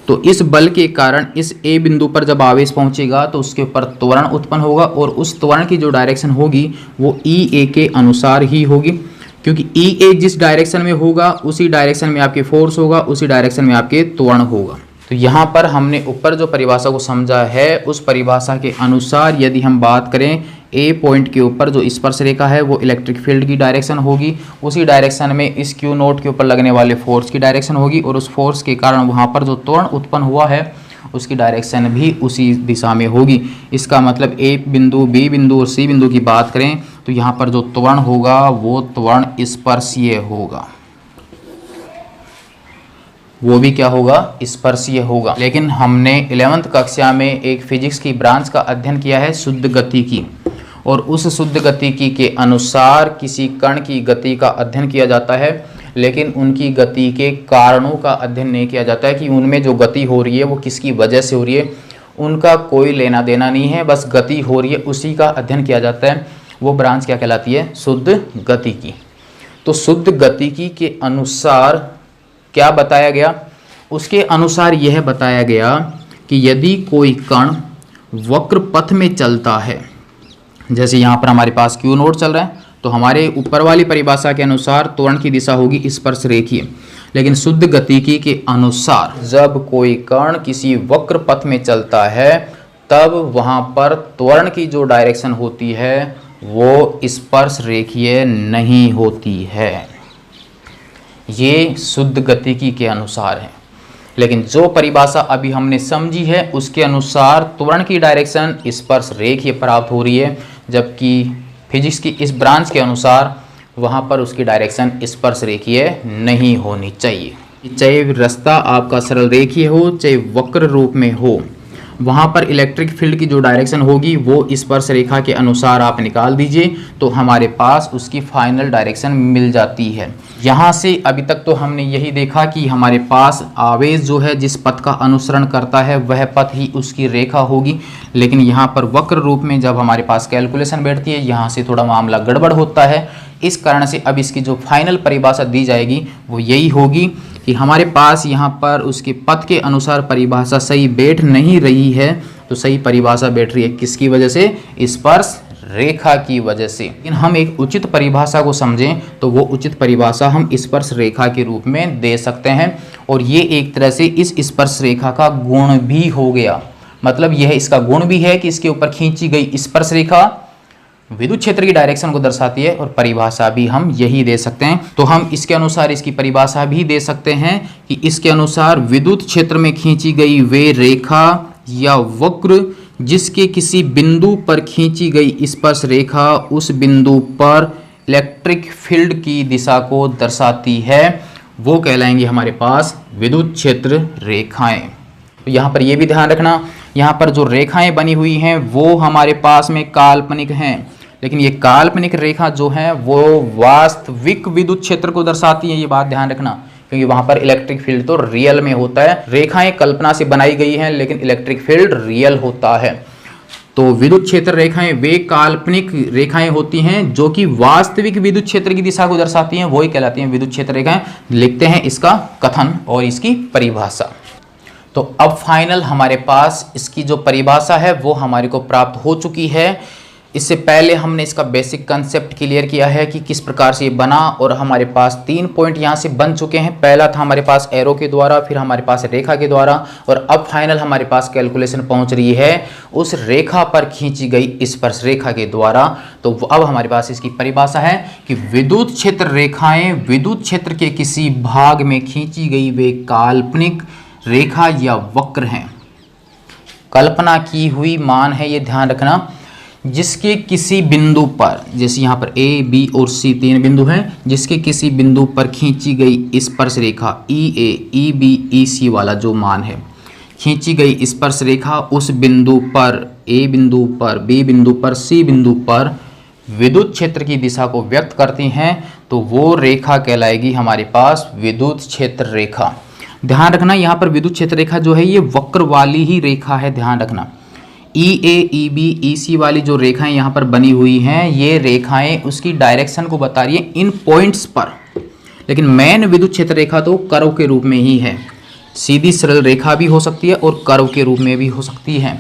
तो इस बल के कारण इस A बिंदु पर जब आवेश पहुंचेगा तो उसके ऊपर त्वरण उत्पन्न होगा, और उस त्वरण की जो डायरेक्शन होगी वो EA के अनुसार ही होगी, क्योंकि EA जिस डायरेक्शन में होगा उसी डायरेक्शन में आपके फोर्स होगा, उसी डायरेक्शन में आपके त्वरण होगा। तो यहाँ पर हमने ऊपर जो परिभाषा को समझा है उस परिभाषा के अनुसार यदि हम बात करें ए पॉइंट के ऊपर जो स्पर्श रेखा है वो इलेक्ट्रिक फील्ड की डायरेक्शन होगी, उसी डायरेक्शन में इस Q नोट के ऊपर लगने वाले फोर्स की डायरेक्शन होगी, और उस फोर्स के कारण वहाँ पर जो त्वरण उत्पन्न हुआ है उसकी डायरेक्शन भी उसी दिशा में होगी। इसका मतलब ए बिंदु, बी बिंदु और सी बिंदु की बात करें तो यहाँ पर जो त्वरण होगा वो त्वरण स्पर्शीय होगा, वो भी क्या होगा? स्पर्शीय होगा। लेकिन हमने 11वीं कक्षा में एक फिजिक्स की ब्रांच का अध्ययन किया है शुद्ध गतिकी, और उस शुद्ध गतिकी के अनुसार किसी कण की गति का अध्ययन किया जाता है, लेकिन उनकी गति के कारणों का अध्ययन नहीं किया जाता है कि उनमें जो गति हो रही है वो किसकी वजह से हो रही है, उनका कोई लेना देना नहीं है, बस गति हो रही है उसी का अध्ययन किया जाता है। वो ब्रांच क्या कहलाती है? शुद्ध गतिकी। तो शुद्ध गतिकी के अनुसार क्या बताया गया? उसके अनुसार यह बताया गया कि यदि कोई कण वक्र पथ में चलता है, जैसे यहाँ पर हमारे पास Q नोट चल रहा है, तो तो हमारे ऊपर वाली परिभाषा के अनुसार त्वरण की दिशा होगी स्पर्श रेखीय, लेकिन शुद्ध गतिकी के अनुसार जब कोई कण किसी वक्र पथ में चलता है तब वहां पर त्वरण की जो डायरेक्शन होती है वो स्पर्श रेखीय नहीं होती है। ये शुद्ध गतिकी के अनुसार है, लेकिन जो परिभाषा अभी हमने समझी है उसके अनुसार त्वरण की डायरेक्शन स्पर्श रेखीय प्राप्त हो रही है, जबकि फिजिक्स की इस ब्रांच के अनुसार वहाँ पर उसकी डायरेक्शन स्पर्श रेखीय नहीं होनी चाहिए। चाहे रास्ता आपका सरल रेखीय हो चाहे वक्र रूप में हो, वहाँ पर इलेक्ट्रिक फील्ड की जो डायरेक्शन होगी वो स्पर्श रेखा के अनुसार आप निकाल दीजिए तो हमारे पास उसकी फाइनल डायरेक्शन मिल जाती है। यहाँ से अभी तक तो हमने यही देखा कि हमारे पास आवेश जो है जिस पथ का अनुसरण करता है वह पथ ही उसकी रेखा होगी, लेकिन यहाँ पर वक्र रूप में जब हमारे पास कैलकुलेशन बैठती है यहाँ से थोड़ा मामला गड़बड़ होता है। इस कारण से अब इसकी जो फाइनल परिभाषा दी जाएगी वो यही होगी कि हमारे पास यहाँ पर उसके पथ के अनुसार परिभाषा सही बैठ नहीं रही है, तो सही परिभाषा बैठ रही है किसकी वजह से? स्पर्श रेखा की वजह से। लेकिन हम एक उचित परिभाषा को समझें तो वो उचित परिभाषा हम स्पर्श रेखा के रूप में दे सकते हैं, और ये एक तरह से इस स्पर्श रेखा का गुण भी हो गया। मतलब यह इसका गुण भी है कि इसके ऊपर खींची गई स्पर्श रेखा विद्युत क्षेत्र की डायरेक्शन को दर्शाती है, और परिभाषा भी हम यही दे सकते हैं। तो हम इसके अनुसार इसकी परिभाषा भी दे सकते हैं कि इसके अनुसार विद्युत क्षेत्र में खींची गई वे रेखा या वक्र जिसके किसी बिंदु पर खींची गई स्पर्श रेखा उस बिंदु पर इलेक्ट्रिक फील्ड की दिशा को दर्शाती है, वो कहलाएंगे हमारे पास विद्युत क्षेत्र रेखाएं। तो यहाँ पर ये भी ध्यान रखना, यहाँ पर जो रेखाएं बनी हुई हैं वो हमारे पास में काल्पनिक हैं, लेकिन ये काल्पनिक रेखा जो है वो वास्तविक विद्युत क्षेत्र को दर्शाती है। ये बात ध्यान रखना, क्योंकि वहां पर इलेक्ट्रिक फील्ड तो रियल में होता है। रेखाएं कल्पना से बनाई गई हैं लेकिन इलेक्ट्रिक फील्ड रियल होता है। तो विद्युत क्षेत्र रेखाएं वे काल्पनिक रेखाएं होती हैं जो कि वास्तविक विद्युत क्षेत्र की दिशा को दर्शाती हैं, वही कहलाती हैं विद्युत क्षेत्र रेखाएं। लिखते हैं इसका कथन और इसकी परिभाषा। तो अब फाइनल हमारे पास इसकी जो परिभाषा है वो हमारे को प्राप्त हो चुकी है। इससे पहले हमने इसका बेसिक कंसेप्ट क्लियर किया है कि किस प्रकार से ये बना, और हमारे पास 3 पॉइंट यहाँ से बन चुके हैं। पहला था हमारे पास एरो के द्वारा, फिर हमारे पास रेखा के द्वारा, और अब फाइनल हमारे पास कैलकुलेशन पहुँच रही है उस रेखा पर खींची गई स्पर्श रेखा के द्वारा। तो अब हमारे पास इसकी परिभाषा है कि विद्युत क्षेत्र रेखाएं विद्युत क्षेत्र के किसी भाग में खींची गई वे काल्पनिक रेखा या वक्र हैं, कल्पना की हुई मान है, ये ध्यान रखना, जिसके किसी बिंदु पर, जैसे यहाँ पर ए बी और सी 3 बिंदु हैं, जिसके किसी बिंदु पर खींची गई स्पर्श रेखा ई ए ई बी ई सी वाला जो मान है, खींची गई स्पर्श रेखा उस बिंदु पर ए बिंदु पर बी बिंदु पर सी बिंदु पर विद्युत क्षेत्र की दिशा को व्यक्त करती हैं, तो वो रेखा कहलाएगी हमारे पास विद्युत क्षेत्र रेखा। ध्यान रखना यहाँ पर विद्युत क्षेत्र रेखा जो है ये वक्र वाली ही रेखा है, ध्यान रखना। ई ए ई बी ई सी वाली जो रेखाएं यहाँ पर बनी हुई हैं ये रेखाएं उसकी डायरेक्शन को बता रही है इन पॉइंट्स पर, लेकिन मेन विद्युत क्षेत्र रेखा तो कर्व के रूप में ही है। सीधी सरल रेखा भी हो सकती है और कर्व के रूप में भी हो सकती है।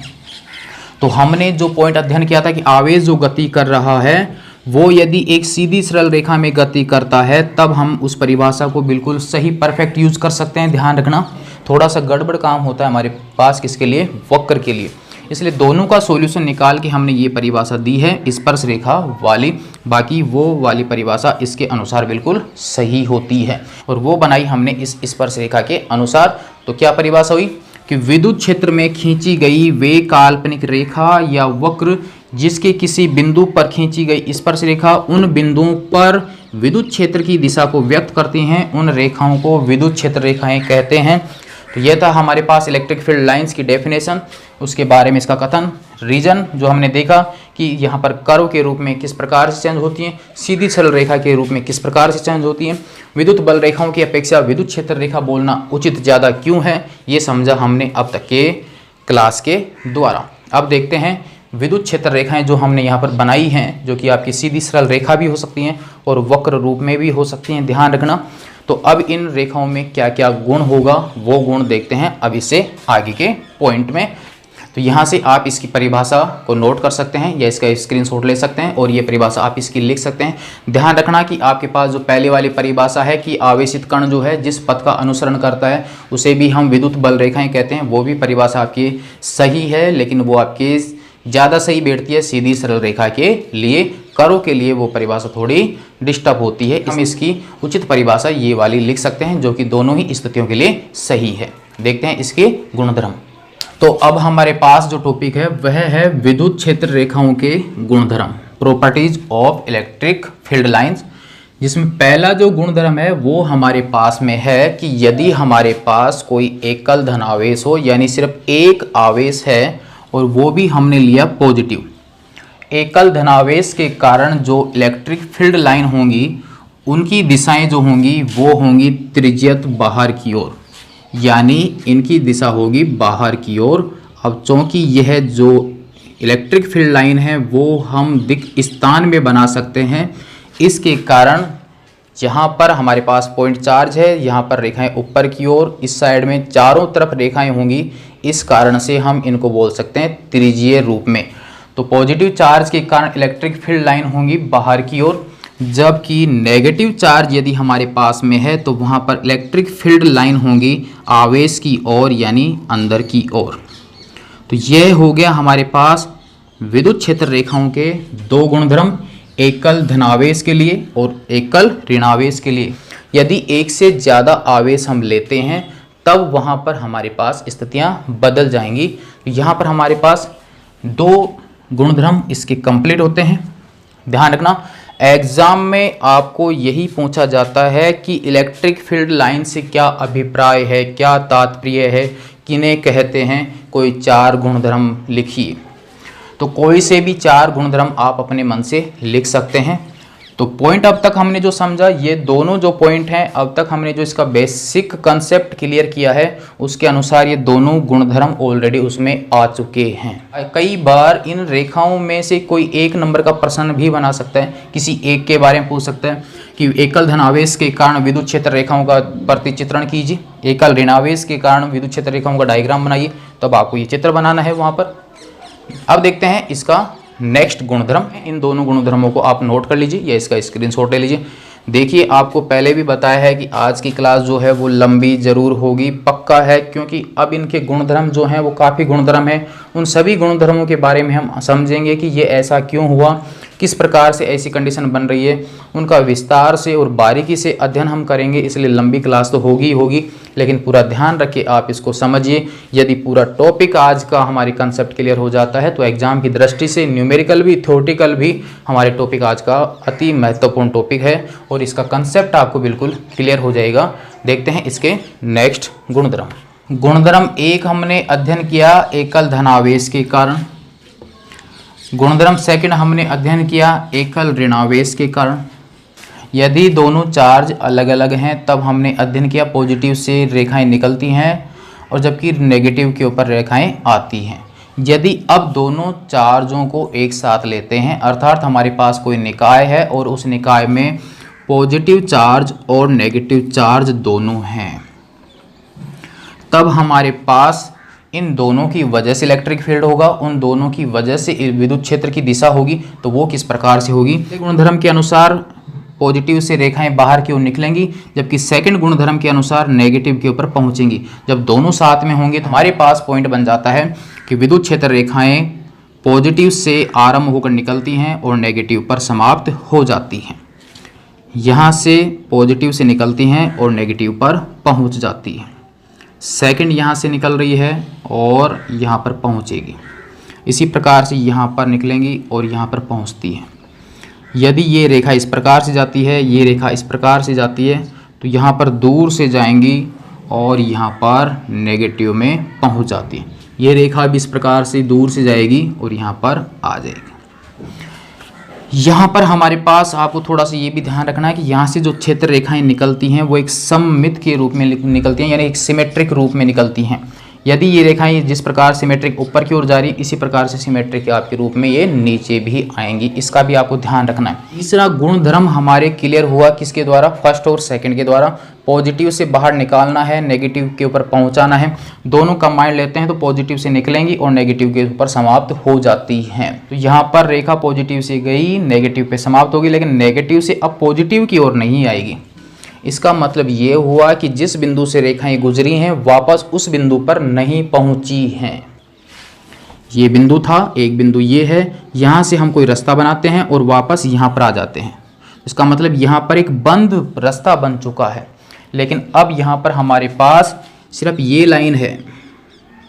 तो हमने जो पॉइंट अध्ययन किया था कि आवेश जो गति कर रहा है वो यदि एक सीधी सरल रेखा में गति करता है तब हम उस परिभाषा को बिल्कुल सही परफेक्ट यूज कर सकते हैं। ध्यान रखना, थोड़ा सा गड़बड़ काम होता है हमारे पास किसके लिए? वक्र के लिए। इसलिए दोनों का सॉल्यूशन निकाल के हमने ये परिभाषा दी है स्पर्श रेखा वाली, बाकी वो वाली परिभाषा इसके अनुसार बिल्कुल सही होती है, और वो बनाई हमने इस स्पर्श रेखा के अनुसार। तो क्या परिभाषा हुई कि विद्युत क्षेत्र में खींची गई वे काल्पनिक रेखा या वक्र जिसके किसी बिंदु पर खींची गई स्पर्श रेखा उन बिंदुओं पर विद्युत क्षेत्र की दिशा को व्यक्त करती हैं, उन रेखाओं को विद्युत क्षेत्र रेखाएं कहते हैं। तो यह था हमारे पास इलेक्ट्रिक फील्ड लाइंस की डेफिनेशन, उसके बारे में इसका कथन, रीजन जो हमने देखा कि यहाँ पर कर्व के रूप में किस प्रकार से चेंज होती हैं, सीधी सरल रेखा के रूप में किस प्रकार से चेंज होती हैं, विद्युत बल रेखाओं की अपेक्षा विद्युत क्षेत्र रेखा बोलना उचित ज़्यादा क्यों है, ये समझा हमने अब तक के क्लास के द्वारा। अब देखते हैं विद्युत क्षेत्र रेखाएं जो हमने यहाँ पर बनाई हैं, जो कि आपकी सीधी सरल रेखा भी हो सकती हैं और वक्र रूप में भी हो सकती हैं, ध्यान रखना। तो अब इन रेखाओं में क्या क्या गुण होगा वो गुण देखते हैं अब इससे आगे के पॉइंट में। तो यहाँ से आप इसकी परिभाषा को नोट कर सकते हैं या इसका स्क्रीनशॉट ले सकते हैं और ये परिभाषा आप इसकी लिख सकते हैं। ध्यान रखना कि आपके पास जो पहले वाली परिभाषा है कि आवेशित कण जो है जिस पथ का अनुसरण करता है उसे भी हम विद्युत बल रेखाएं कहते हैं, वो भी परिभाषा आपकी सही है, लेकिन वो आपकी ज़्यादा सही बैठती है सीधी सरल रेखा के लिए। कर्व के लिए वो परिभाषा थोड़ी डिस्टर्ब होती है। हम इसकी उचित परिभाषा ये वाली लिख सकते हैं जो कि दोनों ही स्थितियों के लिए सही है। देखते हैं इसके गुणधर्म। तो अब हमारे पास जो टॉपिक है वह है विद्युत क्षेत्र रेखाओं के गुणधर्म, properties of electric field lines, जिसमें पहला जो गुणधर्म है वो हमारे पास में है कि यदि हमारे पास कोई एकल धनावेश हो, यानी सिर्फ एक आवेश है और वो भी हमने लिया पॉजिटिव, एकल धनावेश के कारण जो इलेक्ट्रिक फील्ड लाइन होंगी उनकी दिशाएं जो होंगी वो होंगी त्रिज्यत बाहर की ओर, यानी इनकी दिशा होगी बाहर की ओर। अब चूंकि यह जो इलेक्ट्रिक फील्ड लाइन है वो हम दिक् स्थान में बना सकते हैं, इसके कारण यहाँ पर हमारे पास पॉइंट चार्ज है, यहाँ पर रेखाएं ऊपर की ओर, इस साइड में चारों तरफ रेखाएं होंगी, इस कारण से हम इनको बोल सकते हैं त्रिज्यीय रूप में। तो पॉजिटिव चार्ज के कारण इलेक्ट्रिक फील्ड लाइन होंगी बाहर की ओर, जबकि नेगेटिव चार्ज यदि हमारे पास में है तो वहाँ पर इलेक्ट्रिक फील्ड लाइन होंगी आवेश की ओर, यानी अंदर की ओर। तो यह हो गया हमारे पास विद्युत क्षेत्र रेखाओं के दो गुणधर्म, एकल धनावेश के लिए और एकल ऋणावेश के लिए। यदि एक से ज़्यादा आवेश हम लेते हैं तब वहाँ पर हमारे पास स्थितियाँ बदल जाएंगी। यहाँ पर हमारे पास दो गुणधर्म इसके कंप्लीट होते हैं। ध्यान रखना, एग्जाम में आपको यही पूछा जाता है कि इलेक्ट्रिक फील्ड लाइन से क्या अभिप्राय है, क्या तात्पर्य है, किन्हें कहते हैं, कोई चार गुणधर्म लिखिए। तो कोई से भी चार गुणधर्म आप अपने मन से लिख सकते हैं। तो पॉइंट अब तक हमने जो समझा, ये दोनों जो पॉइंट हैं अब तक हमने जो इसका बेसिक कंसेप्ट क्लियर किया है उसके अनुसार ये दोनों गुणधर्म ऑलरेडी उसमें आ चुके हैं। कई बार इन रेखाओं में से कोई एक नंबर का प्रश्न भी बना सकता है, किसी एक के बारे में पूछ सकता है कि एकल धनावेश के कारण विद्युत क्षेत्र रेखाओं का प्रतिचित्रण कीजिए, एकल ऋणावेश के कारण विद्युत क्षेत्र रेखाओं का डायग्राम बनाइए, तब आपको ये चित्र बनाना है वहाँ पर। अब देखते हैं इसका नेक्स्ट गुणधर्म। इन दोनों गुणधर्मों को आप नोट कर लीजिए या इसका स्क्रीनशॉट ले लीजिए। देखिए, आपको पहले भी बताया है कि आज की क्लास जो है वो लंबी जरूर होगी, पक्का है, क्योंकि अब इनके गुणधर्म जो हैं वो काफ़ी गुणधर्म हैं। उन सभी गुणधर्मों के बारे में हम समझेंगे कि ये ऐसा क्यों हुआ, किस प्रकार से ऐसी कंडीशन बन रही है, उनका विस्तार से और बारीकी से अध्ययन हम करेंगे। इसलिए लंबी क्लास तो होगी ही होगी, लेकिन पूरा ध्यान रखिए, आप इसको समझिए। यदि पूरा टॉपिक आज का हमारी कंसेप्ट क्लियर हो जाता है तो एग्जाम की दृष्टि से न्यूमेरिकल भी थ्योरेटिकल भी हमारे टॉपिक आज का अति महत्वपूर्ण टॉपिक है और इसका कंसेप्ट आपको बिल्कुल क्लियर हो जाएगा। देखते हैं इसके नेक्स्ट गुणधर्म। गुणधर्म एक हमने अध्ययन किया एकल धनावेश के कारण। गुणधर्म सेकंड हमने अध्ययन किया एकल ऋणावेश के कारण। यदि दोनों चार्ज अलग अलग हैं तब हमने अध्ययन किया पॉजिटिव से रेखाएं निकलती हैं और जबकि नेगेटिव के ऊपर रेखाएं आती हैं। यदि अब दोनों चार्जों को एक साथ लेते हैं, अर्थात हमारे पास कोई निकाय है और उस निकाय में पॉजिटिव चार्ज और नेगेटिव चार्ज दोनों हैं, तब हमारे पास इन दोनों की वजह से इलेक्ट्रिक फील्ड होगा, उन दोनों की वजह से विद्युत क्षेत्र की दिशा होगी। तो वो किस प्रकार से होगी? गुणधर्म के अनुसार पॉजिटिव से रेखाएं बाहर की ओर निकलेंगी, जबकि सेकंड गुणधर्म के अनुसार नेगेटिव के ऊपर पहुंचेंगी। जब दोनों साथ में होंगे तो हमारे पास पॉइंट बन जाता है कि विद्युत क्षेत्र रेखाएं पॉजिटिव से आरंभ होकर निकलती हैं और नेगेटिव पर समाप्त हो जाती हैं। यहाँ से पॉजिटिव से निकलती हैं और नेगेटिव पर पहुँच जाती हैं। सेकंड यहाँ से निकल रही है और यहाँ पर पहुँचेगी। इसी प्रकार से यहाँ पर निकलेंगी और यहाँ पर पहुँचती है। यदि ये रेखा इस प्रकार से जाती है, ये रेखा इस प्रकार से जाती है, तो यहाँ पर दूर से जाएंगी और यहाँ पर नेगेटिव में पहुँच जाती है। ये रेखा भी इस प्रकार से दूर से जाएगी और यहाँ पर आ जाएगी। यहाँ पर हमारे पास आपको थोड़ा सा ये भी ध्यान रखना है कि यहाँ से जो क्षेत्र रेखाएं निकलती हैं वो एक सममित के रूप में निकलती हैं, यानी एक सिमेट्रिक रूप में निकलती हैं। यदि ये रेखाएं जिस प्रकार सिमेट्रिक ऊपर की ओर जा रही, इसी प्रकार से सिमेट्रिक आपके रूप में ये नीचे भी आएंगी, इसका भी आपको ध्यान रखना है। तीसरा गुणधर्म हमारे क्लियर हुआ किसके द्वारा, फर्स्ट और सेकंड के द्वारा। पॉजिटिव से बाहर निकालना है, नेगेटिव के ऊपर पहुंचाना है, दोनों कंबाइंड लेते हैं तो पॉजिटिव से निकलेंगी और नेगेटिव के ऊपर समाप्त हो जाती हैं। तो यहाँ पर रेखा पॉजिटिव से गई, नेगेटिव पे समाप्त होगी, लेकिन नेगेटिव से अब पॉजिटिव की ओर नहीं आएगी। इसका मतलब ये हुआ कि जिस बिंदु से रेखाएं गुजरी हैं वापस उस बिंदु पर नहीं पहुंची हैं। ये बिंदु था, एक बिंदु ये है, यहाँ से हम कोई रास्ता बनाते हैं और वापस यहाँ पर आ जाते हैं। इसका मतलब यहाँ पर एक बंद रास्ता बन चुका है, लेकिन अब यहाँ पर हमारे पास सिर्फ ये लाइन है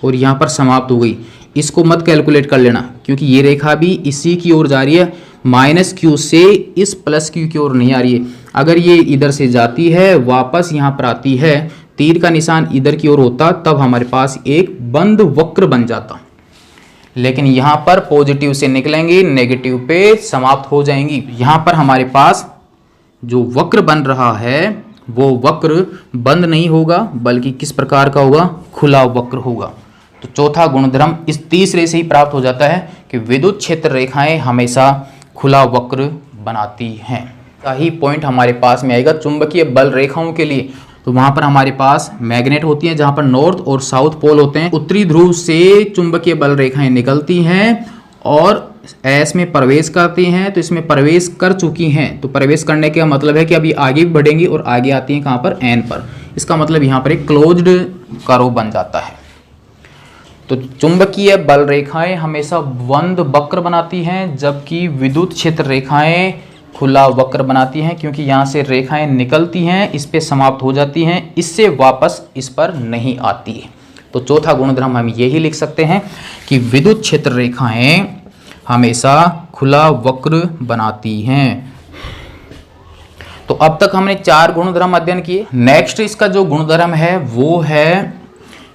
और यहाँ पर समाप्त हो गई। इसको मत कैलकुलेट कर लेना, क्योंकि ये रेखा भी इसी की ओर जा रही है, माइनस क्यू से इस प्लस क्यू की ओर नहीं आ रही है। अगर ये इधर से जाती है वापस यहाँ पर आती है, तीर का निशान इधर की ओर होता, तब हमारे पास एक बंद वक्र बन जाता। लेकिन यहाँ पर पॉजिटिव से निकलेंगी, नेगेटिव पे समाप्त हो जाएंगी। यहाँ पर हमारे पास जो वक्र बन रहा है वो वक्र बंद नहीं होगा, बल्कि किस प्रकार का होगा, खुला वक्र होगा। तो चौथा गुणधर्म इस तीसरे से ही प्राप्त हो जाता है कि विद्युत क्षेत्र रेखाएं हमेशा खुला वक्र बनाती हैं। का ही पॉइंट हमारे पास में आएगा चुंबकीय बल रेखाओं के लिए। तो वहाँ पर हमारे पास मैग्नेट होती हैं, जहाँ पर नॉर्थ और साउथ पोल होते हैं। उत्तरी ध्रुव से चुंबकीय बल रेखाएं निकलती हैं और एस में प्रवेश करती हैं। तो इसमें प्रवेश कर चुकी हैं, तो प्रवेश करने का मतलब है कि अभी आगे बढ़ेंगी और आगे आती हैं कहाँ पर, एन पर। इसका मतलब यहाँ पर एक क्लोज्ड कर्व बन जाता है। तो चुंबकीय बल रेखाएं हमेशा बंद वक्र बनाती हैं, जबकि विद्युत क्षेत्र रेखाएं खुला वक्र बनाती हैं, क्योंकि यहाँ से रेखाएं निकलती हैं, इस पे समाप्त हो जाती हैं, इससे वापस इस पर नहीं आती है। तो चौथा गुणधर्म हम यही लिख सकते हैं कि विद्युत क्षेत्र रेखाएं हमेशा खुला वक्र बनाती हैं। तो अब तक हमने 4 गुणधर्म अध्ययन किए। नेक्स्ट इसका जो गुणधर्म है वो है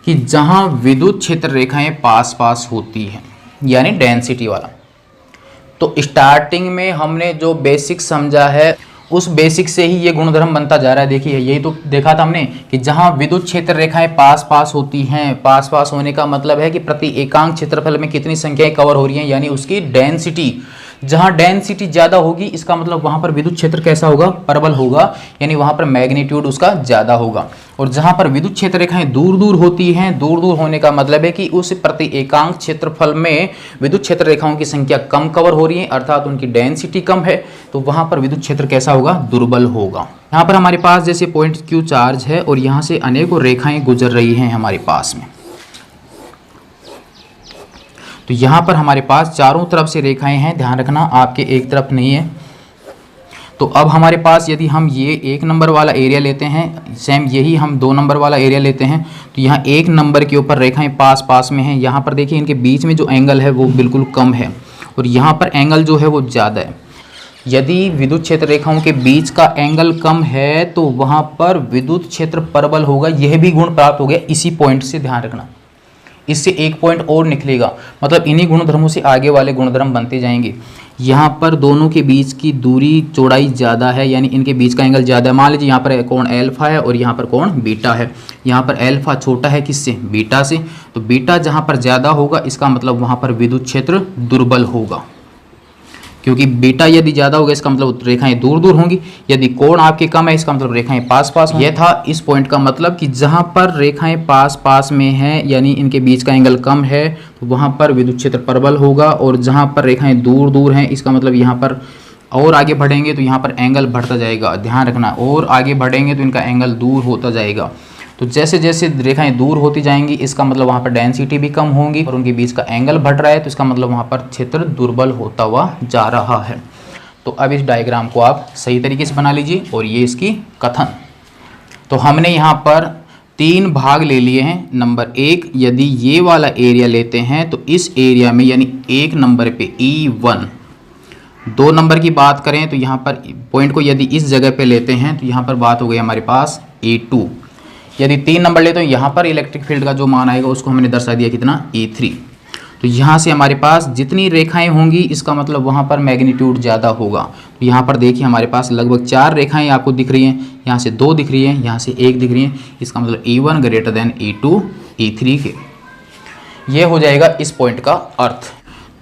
कि जहां विद्युत क्षेत्र रेखाएं पास पास होती हैं, यानी डेंसिटी वाला। तो स्टार्टिंग में हमने जो बेसिक समझा है उस बेसिक से ही ये गुणधर्म बनता जा रहा है। देखिए यही तो देखा था हमने कि जहां विद्युत क्षेत्र रेखाएं पास पास होती हैं, पास पास होने का मतलब है कि प्रति एकांक क्षेत्रफल में कितनी संख्याएं कवर हो रही हैं, यानी उसकी डेंसिटी। जहां डेंसिटी ज्यादा होगी इसका मतलब वहां पर विद्युत क्षेत्र कैसा होगा, प्रबल होगा, यानी वहां पर मैग्नीट्यूड उसका ज्यादा होगा। और जहां पर विद्युत क्षेत्र रेखाएं दूर दूर होती हैं, दूर दूर होने का मतलब है कि उस प्रति एकांक क्षेत्रफल में विद्युत क्षेत्र रेखाओं की संख्या कम कवर हो रही है, अर्थात उनकी डेंसिटी कम है, तो वहां पर विद्युत क्षेत्र कैसा होगा, दुर्बल होगा। यहाँ पर हमारे पास जैसे पॉइंट क्यू चार्ज है और यहाँ से अनेकों रेखाएं गुजर रही हैं हमारे पास में। तो यहाँ पर हमारे पास चारों तरफ से रेखाएं हैं, ध्यान रखना आपके एक तरफ नहीं है। तो अब हमारे पास यदि हम ये 1 नंबर वाला एरिया लेते हैं, सेम यही हम 2 नंबर वाला एरिया लेते हैं, तो यहाँ 1 नंबर के ऊपर रेखाएं पास पास में हैं। यहाँ पर देखिए इनके बीच में जो एंगल है वो बिल्कुल कम है और यहाँ पर एंगल जो है वो ज़्यादा है। यदि विद्युत क्षेत्र रेखाओं के बीच का एंगल कम है तो वहाँ पर विद्युत क्षेत्र प्रबल होगा। यह भी गुण प्राप्त हो गया इसी पॉइंट से, ध्यान रखना। इससे एक पॉइंट और निकलेगा, मतलब इन्हीं गुणधर्मों से आगे वाले गुणधर्म बनते जाएंगे। यहाँ पर दोनों के बीच की दूरी चौड़ाई ज़्यादा है, यानी इनके बीच का एंगल ज़्यादा है। मान लीजिए यहाँ पर कोण एल्फा है और यहाँ पर कोण बीटा है। यहाँ पर एल्फा छोटा है किससे, बीटा से। तो बीटा जहाँ पर ज़्यादा होगा इसका मतलब वहाँ पर विद्युत क्षेत्र दुर्बल होगा, क्योंकि बीटा यदि ज़्यादा होगा इसका मतलब रेखाएं दूर दूर होंगी। यदि कोण आपके कम है इसका मतलब रेखाएं पास पास। यह था इस पॉइंट का मतलब कि जहाँ पर रेखाएं पास पास में हैं, यानी इनके बीच का एंगल कम है, तो वहाँ पर विद्युत क्षेत्र प्रबल होगा। और जहाँ पर रेखाएं दूर दूर हैं इसका मतलब यहाँ पर और आगे बढ़ेंगे तो यहाँ पर एंगल बढ़ता जाएगा, ध्यान रखना। और आगे बढ़ेंगे तो इनका एंगल दूर होता जाएगा। तो जैसे जैसे रेखाएं दूर होती जाएंगी इसका मतलब वहाँ पर डेंसिटी भी कम होंगी और उनके बीच का एंगल बढ़ रहा है, तो इसका मतलब वहाँ पर क्षेत्र दुर्बल होता हुआ जा रहा है। तो अब इस डायग्राम को आप सही तरीके से बना लीजिए और ये इसकी कथन। तो हमने यहाँ पर 3 भाग ले लिए हैं। नंबर 1, यदि ये वाला एरिया लेते हैं तो इस एरिया में यानी 1 नंबर पे E1। 2 नंबर की बात करें तो यहाँ पर पॉइंट को यदि इस जगह पे लेते हैं तो यहाँ पर बात हो गई हमारे पास E2। यदि 3 नंबर लेते हैं यहाँ पर इलेक्ट्रिक फील्ड का जो मान आएगा उसको हमने दर्शा दिया कितना, E3। तो यहाँ से हमारे पास जितनी रेखाएं होंगी इसका मतलब वहाँ पर मैग्नीट्यूड ज़्यादा होगा। तो यहाँ पर देखिए हमारे पास लगभग 4 रेखाएं आपको दिख रही हैं, यहाँ से 2 दिख रही हैं, यहाँ से 1 दिख रही हैं। इसका मतलब E1 greater than E2 E3 के। ये हो जाएगा इस पॉइंट का अर्थ।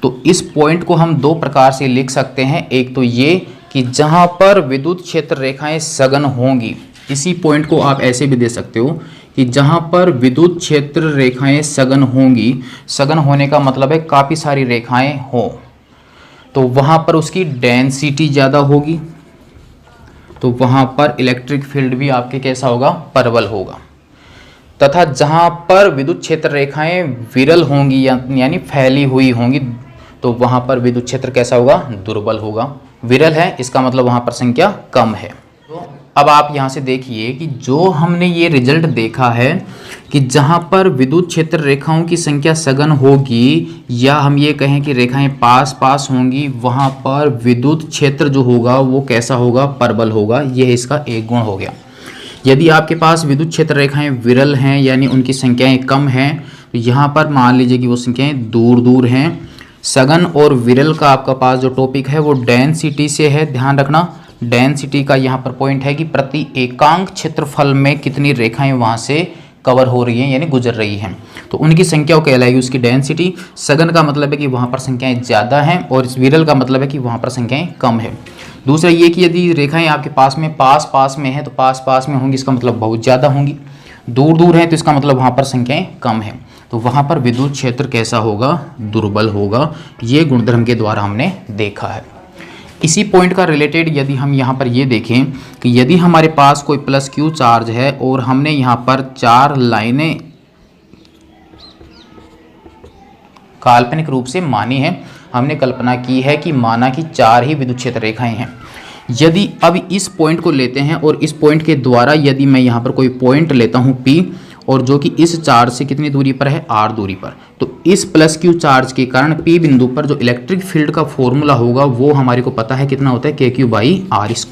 तो इस पॉइंट को हम दो प्रकार से लिख सकते हैं। एक तो ये कि जहाँ पर विद्युत क्षेत्र रेखाएं सघन होंगी, इसी पॉइंट को आप ऐसे भी दे सकते हो कि जहाँ पर विद्युत क्षेत्र रेखाएं सघन होंगी, सघन होने का मतलब है काफ़ी सारी रेखाएं हो, तो वहाँ पर उसकी डेंसिटी ज़्यादा होगी, तो वहाँ पर इलेक्ट्रिक फील्ड भी आपके कैसा होगा, प्रबल होगा। तथा जहाँ पर विद्युत क्षेत्र रेखाएं विरल होंगी यानी फैली हुई होंगी, तो वहाँ पर विद्युत क्षेत्र कैसा होगा, दुर्बल होगा। विरल है इसका मतलब वहाँ पर संख्या कम है। तो अब आप यहाँ से देखिए कि जो हमने ये रिजल्ट देखा है कि जहाँ पर विद्युत क्षेत्र रेखाओं की संख्या सघन होगी, या हम ये कहें कि रेखाएं पास पास होंगी, वहाँ पर विद्युत क्षेत्र जो होगा वो कैसा होगा, प्रबल होगा। यह इसका एक गुण हो गया। यदि आपके पास विद्युत क्षेत्र रेखाएं विरल हैं यानी उनकी संख्याएं कम हैं, तो यहाँ पर मान लीजिए कि वो संख्याएं दूर दूर हैं। सघन और विरल का आपका पास जो टॉपिक है वो डेंसिटी से है, ध्यान रखना। डेंसिटी का यहाँ पर पॉइंट है कि प्रति एकांक क्षेत्रफल में कितनी रेखाएं वहाँ से कवर हो रही हैं यानी गुजर रही हैं, तो उनकी संख्या को कहलाएगी उसकी डेंसिटी। सघन का मतलब है कि वहाँ पर संख्याएं ज़्यादा हैं और विरल का मतलब है कि वहाँ पर संख्याएं कम है। दूसरा ये कि यदि रेखाएं आपके पास में पास में हैं तो पास में होंगी, इसका मतलब बहुत ज़्यादा होंगी। दूर दूर हैं तो इसका मतलब वहाँ पर संख्याएं कम हैं, तो वहाँ पर विद्युत क्षेत्र कैसा होगा, दुर्बल होगा। ये गुणधर्म के द्वारा हमने देखा है। इसी पॉइंट का रिलेटेड यदि हम यहाँ पर ये देखें कि यदि हमारे पास कोई प्लस क्यू चार्ज है और हमने यहाँ पर 4 लाइनें काल्पनिक रूप से मानी है, हमने कल्पना की है कि माना कि 4 ही विद्युत क्षेत्र रेखाएं हैं। यदि अब इस पॉइंट को लेते हैं और इस पॉइंट के द्वारा यदि मैं यहाँ पर कोई पॉइंट लेता हूँ P, और जो कि इस चार्ज से कितनी दूरी पर है, R दूरी पर, तो इस प्लस क्यू चार्ज के कारण P बिंदु पर जो इलेक्ट्रिक फील्ड का फॉर्मूला होगा वो हमारे को पता है कितना होता है, KQ/R²।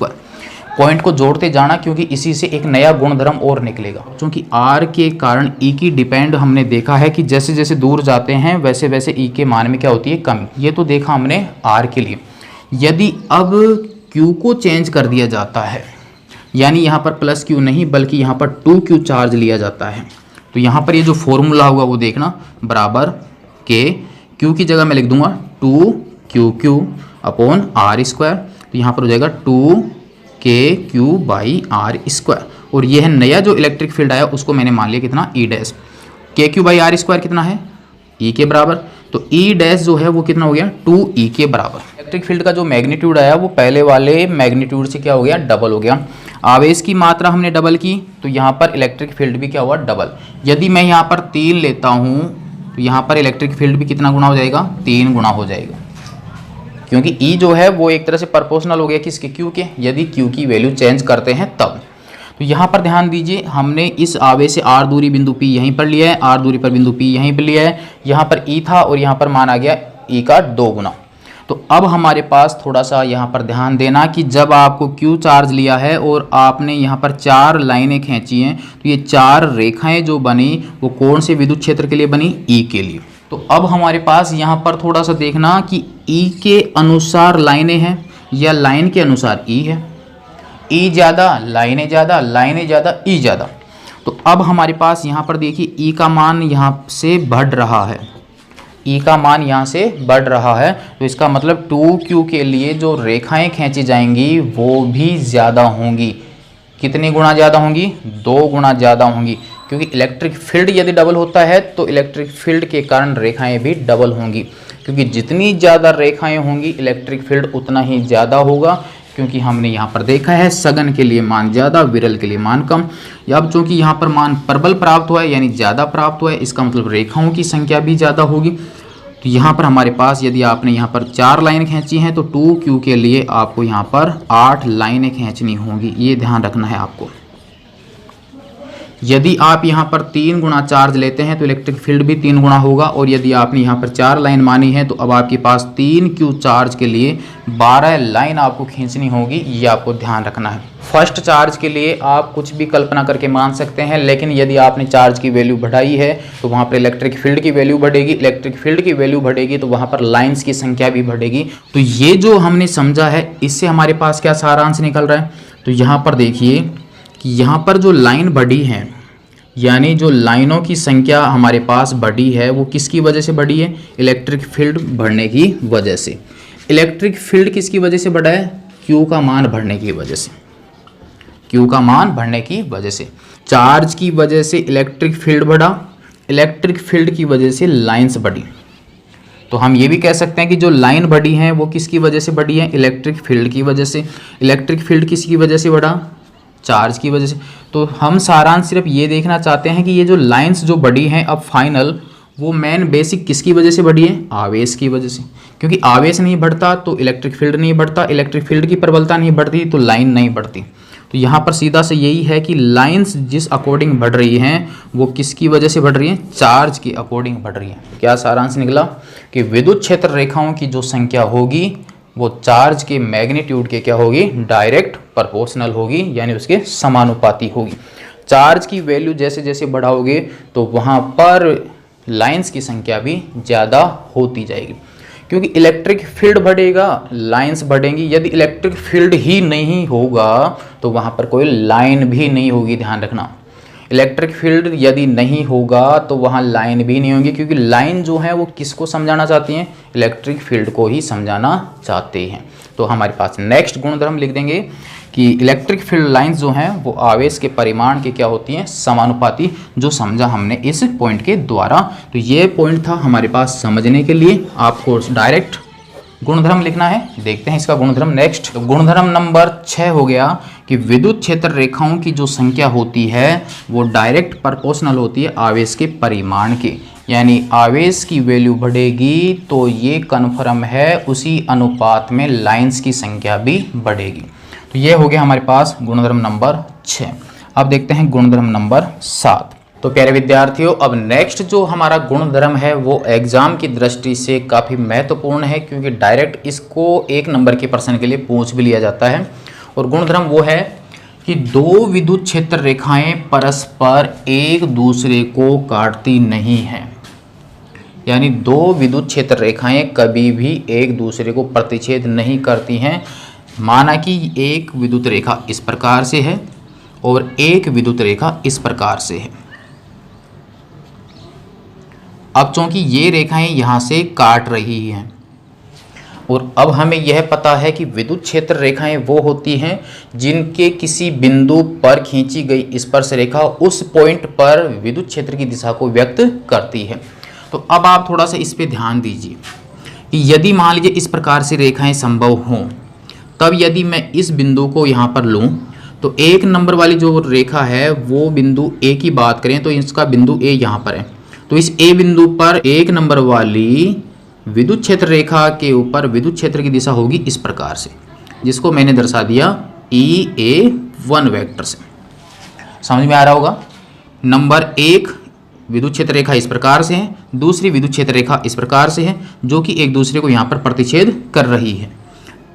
पॉइंट को जोड़ते जाना क्योंकि इसी से एक नया गुणधर्म और निकलेगा। क्योंकि R के कारण E की डिपेंड हमने देखा है कि जैसे जैसे दूर जाते हैं वैसे वैसे E के मान में क्या होती है, कमी। ये तो देखा हमने R के लिए। यदि अब Q को चेंज कर दिया जाता है, यानी यहाँ पर प्लस Q नहीं बल्कि यहाँ पर 2Q चार्ज लिया जाता है, तो यहाँ पर ये जो फॉर्मूला होगा वो देखना, बराबर के Q की जगह मैं लिख दूंगा 2QQ/R², तो यहाँ पर हो जाएगा 2KQ/R²। और ये है नया जो इलेक्ट्रिक फील्ड आया उसको मैंने मान लिया कितना, E'। KQ/R² कितना है, E के बराबर, तो E' जो है वो कितना हो गया, 2E के बराबर। इलेक्ट्रिक फील्ड का जो मैग्नीट्यूड आया वो पहले वाले मैग्नीट्यूड से क्या हो गया, डबल हो गया। आवेश की मात्रा हमने डबल की तो यहाँ पर इलेक्ट्रिक फील्ड भी क्या हुआ, डबल। यदि मैं यहाँ पर 3 लेता हूँ तो यहाँ पर इलेक्ट्रिक फील्ड भी कितना गुना हो जाएगा, 3 गुना हो जाएगा, क्योंकि E जो है वो एक तरह से प्रोपोर्शनल हो गया किसके, Q के। यदि Q की वैल्यू चेंज करते हैं तब। तो यहाँ पर ध्यान दीजिए, हमने इस आवेश से R दूरी बिंदु P यहीं पर लिया है, R दूरी पर बिंदु P यहीं पर लिया है। यहाँ पर E था और यहाँ पर मान आ गया E का 2 गुना। तो अब हमारे पास थोड़ा सा यहाँ पर ध्यान देना कि जब आपको Q चार्ज लिया है और आपने यहाँ पर 4 लाइनें खींची हैं, तो ये 4 रेखाएं जो बनी वो कौन से विद्युत क्षेत्र के लिए बनी, E के लिए। तो अब हमारे पास यहाँ पर थोड़ा सा देखना कि E के अनुसार लाइनें हैं या लाइन के अनुसार E है। E ज़्यादा, लाइनें ज़्यादा, लाइनें ज़्यादा, E ज़्यादा। तो अब हमारे पास यहाँ पर देखिए E का मान यहाँ से बढ़ रहा है, E का मान यहाँ से बढ़ रहा है, तो इसका मतलब 2Q के लिए जो रेखाएं खींची जाएंगी वो भी ज़्यादा होंगी। कितनी गुना ज़्यादा होंगी, 2 गुना ज़्यादा होंगी, क्योंकि इलेक्ट्रिक फील्ड यदि डबल होता है तो इलेक्ट्रिक फील्ड के कारण रेखाएं भी डबल होंगी, क्योंकि जितनी ज़्यादा रेखाएं होंगी इलेक्ट्रिक फील्ड उतना ही ज़्यादा होगा। क्योंकि हमने यहाँ पर देखा है सघन के लिए मान ज़्यादा, विरल के लिए मान कम। अब चूंकि यहाँ पर मान प्रबल प्राप्त हुआ है यानी ज़्यादा प्राप्त हुआ है, इसका मतलब रेखाओं की संख्या भी ज़्यादा होगी। तो यहाँ पर हमारे पास यदि आपने यहाँ पर 4 लाइन खींची हैं तो 2Q के लिए आपको यहाँ पर 8 लाइनें खींचनी होंगी, ये ध्यान रखना है आपको। यदि आप यहाँ पर 3 गुना चार्ज लेते हैं तो इलेक्ट्रिक फील्ड भी 3 गुना होगा, और यदि आपने यहाँ पर 4 लाइन मानी है तो अब आपके पास 3Q चार्ज के लिए 12 लाइन आपको खींचनी होगी, ये आपको ध्यान रखना है। फर्स्ट चार्ज के लिए आप कुछ भी कल्पना करके मान सकते हैं, लेकिन यदि आपने चार्ज की वैल्यू बढ़ाई है तो वहाँ पर इलेक्ट्रिक फील्ड की वैल्यू बढ़ेगी, इलेक्ट्रिक फील्ड की वैल्यू बढ़ेगी तो वहाँ पर लाइन्स की संख्या भी बढ़ेगी। तो ये जो हमने समझा है इससे हमारे पास क्या सारांश निकल रहा है, तो यहाँ पर देखिए कि यहाँ पर जो लाइन बढ़ी है यानी जो लाइनों की संख्या हमारे पास बढ़ी है वो किसकी वजह से बढ़ी है? इलेक्ट्रिक फील्ड बढ़ने की वजह से। इलेक्ट्रिक फील्ड किसकी वजह से बढ़ा है? क्यू का मान बढ़ने की वजह से। क्यू का मान बढ़ने की वजह से चार्ज की वजह से इलेक्ट्रिक फील्ड बढ़ा, इलेक्ट्रिक फील्ड की वजह से लाइंस बढ़ी। तो हम ये भी कह सकते हैं कि जो लाइन बढ़ी है वो किसकी वजह से बढ़ी है? इलेक्ट्रिक फील्ड की वजह से। इलेक्ट्रिक फील्ड किसकी वजह से बढ़ा? चार्ज की वजह से। तो हम सारांश सिर्फ ये देखना चाहते हैं कि ये जो लाइंस जो बढ़ी हैं अब फाइनल, वो मेन बेसिक किसकी वजह से बढ़ी है? आवेश की वजह से। क्योंकि आवेश नहीं बढ़ता तो इलेक्ट्रिक फील्ड नहीं बढ़ता, इलेक्ट्रिक फील्ड की प्रबलता नहीं बढ़ती तो लाइन नहीं बढ़ती। तो यहाँ पर सीधा से यही है कि लाइंस जिस अकॉर्डिंग बढ़ रही हैं वो किसकी वजह से बढ़ रही हैं? चार्ज की अकॉर्डिंग बढ़ रही हैं। क्या सारांश निकला? कि विद्युत क्षेत्र रेखाओं की जो संख्या होगी वो चार्ज के मैग्नीट्यूड के क्या होगी? डायरेक्ट प्रोपोर्शनल होगी, यानी उसके समानुपाती होगी। चार्ज की वैल्यू जैसे जैसे बढ़ाओगे तो वहाँ पर लाइंस की संख्या भी ज़्यादा होती जाएगी, क्योंकि इलेक्ट्रिक फील्ड बढ़ेगा, लाइंस बढ़ेंगी। यदि इलेक्ट्रिक फील्ड ही नहीं होगा तो वहाँ पर कोई लाइन भी नहीं होगी। ध्यान रखना, इलेक्ट्रिक फील्ड यदि नहीं होगा तो वहाँ लाइन भी नहीं होगी, क्योंकि लाइन जो है वो किसको समझाना चाहती हैं? इलेक्ट्रिक फील्ड को ही समझाना चाहते हैं। तो हमारे पास नेक्स्ट गुणधर्म लिख देंगे कि इलेक्ट्रिक फील्ड लाइंस जो हैं वो आवेश के परिमाण के क्या होती हैं? समानुपाती, जो समझा हमने इस पॉइंट के द्वारा। तो ये पॉइंट था हमारे पास समझने के लिए। आपको डायरेक्ट गुणधर्म लिखना है। देखते हैं इसका गुणधर्म नेक्स्ट। तो गुणधर्म नंबर 6 हो गया कि विद्युत क्षेत्र रेखाओं की जो संख्या होती है वो डायरेक्ट प्रोपोर्शनल होती है आवेश के परिमाण के, यानी आवेश की वैल्यू बढ़ेगी तो ये कन्फर्म है उसी अनुपात में लाइंस की संख्या भी बढ़ेगी। तो ये हो गया हमारे पास गुणधर्म नंबर 6। अब देखते हैं गुणधर्म नंबर 7। तो प्यारे विद्यार्थियों, अब नेक्स्ट जो हमारा गुणधर्म है वो एग्जाम की दृष्टि से काफ़ी महत्वपूर्ण है, क्योंकि डायरेक्ट इसको 1 नंबर के प्रश्न के लिए पूछ भी लिया जाता है। और गुणधर्म वो है कि दो विद्युत क्षेत्र रेखाएं परस्पर एक दूसरे को काटती नहीं हैं, यानी दो विद्युत क्षेत्र रेखाएं कभी भी एक दूसरे को प्रतिच्छेद नहीं करती हैं। माना कि एक विद्युत रेखा इस प्रकार से है और एक विद्युत रेखा इस प्रकार से है। अब चूंकि ये रेखाएं यहाँ से काट रही हैं और अब हमें यह पता है कि विद्युत क्षेत्र रेखाएं वो होती हैं जिनके किसी बिंदु पर खींची गई स्पर्श रेखा उस पॉइंट पर विद्युत क्षेत्र की दिशा को व्यक्त करती है। तो अब आप थोड़ा सा इस पे ध्यान दीजिए कि यदि मान लीजिए इस प्रकार से रेखाएं संभव हों, तब यदि मैं इस बिंदु को यहाँ पर लूँ तो 1 नंबर वाली जो रेखा है वो बिंदु ए की बात करें तो इसका बिंदु ए यहाँ पर है। तो इस ए बिंदु पर 1 नंबर वाली विद्युत क्षेत्र रेखा के ऊपर विद्युत क्षेत्र की दिशा होगी इस प्रकार से, जिसको मैंने दर्शा दिया EA1 वेक्टर से। समझ में आ रहा होगा। नंबर 1 विद्युत क्षेत्र रेखा इस प्रकार से है, दूसरी विद्युत क्षेत्र रेखा इस प्रकार से है, जो कि एक दूसरे को यहाँ पर प्रतिच्छेद कर रही है।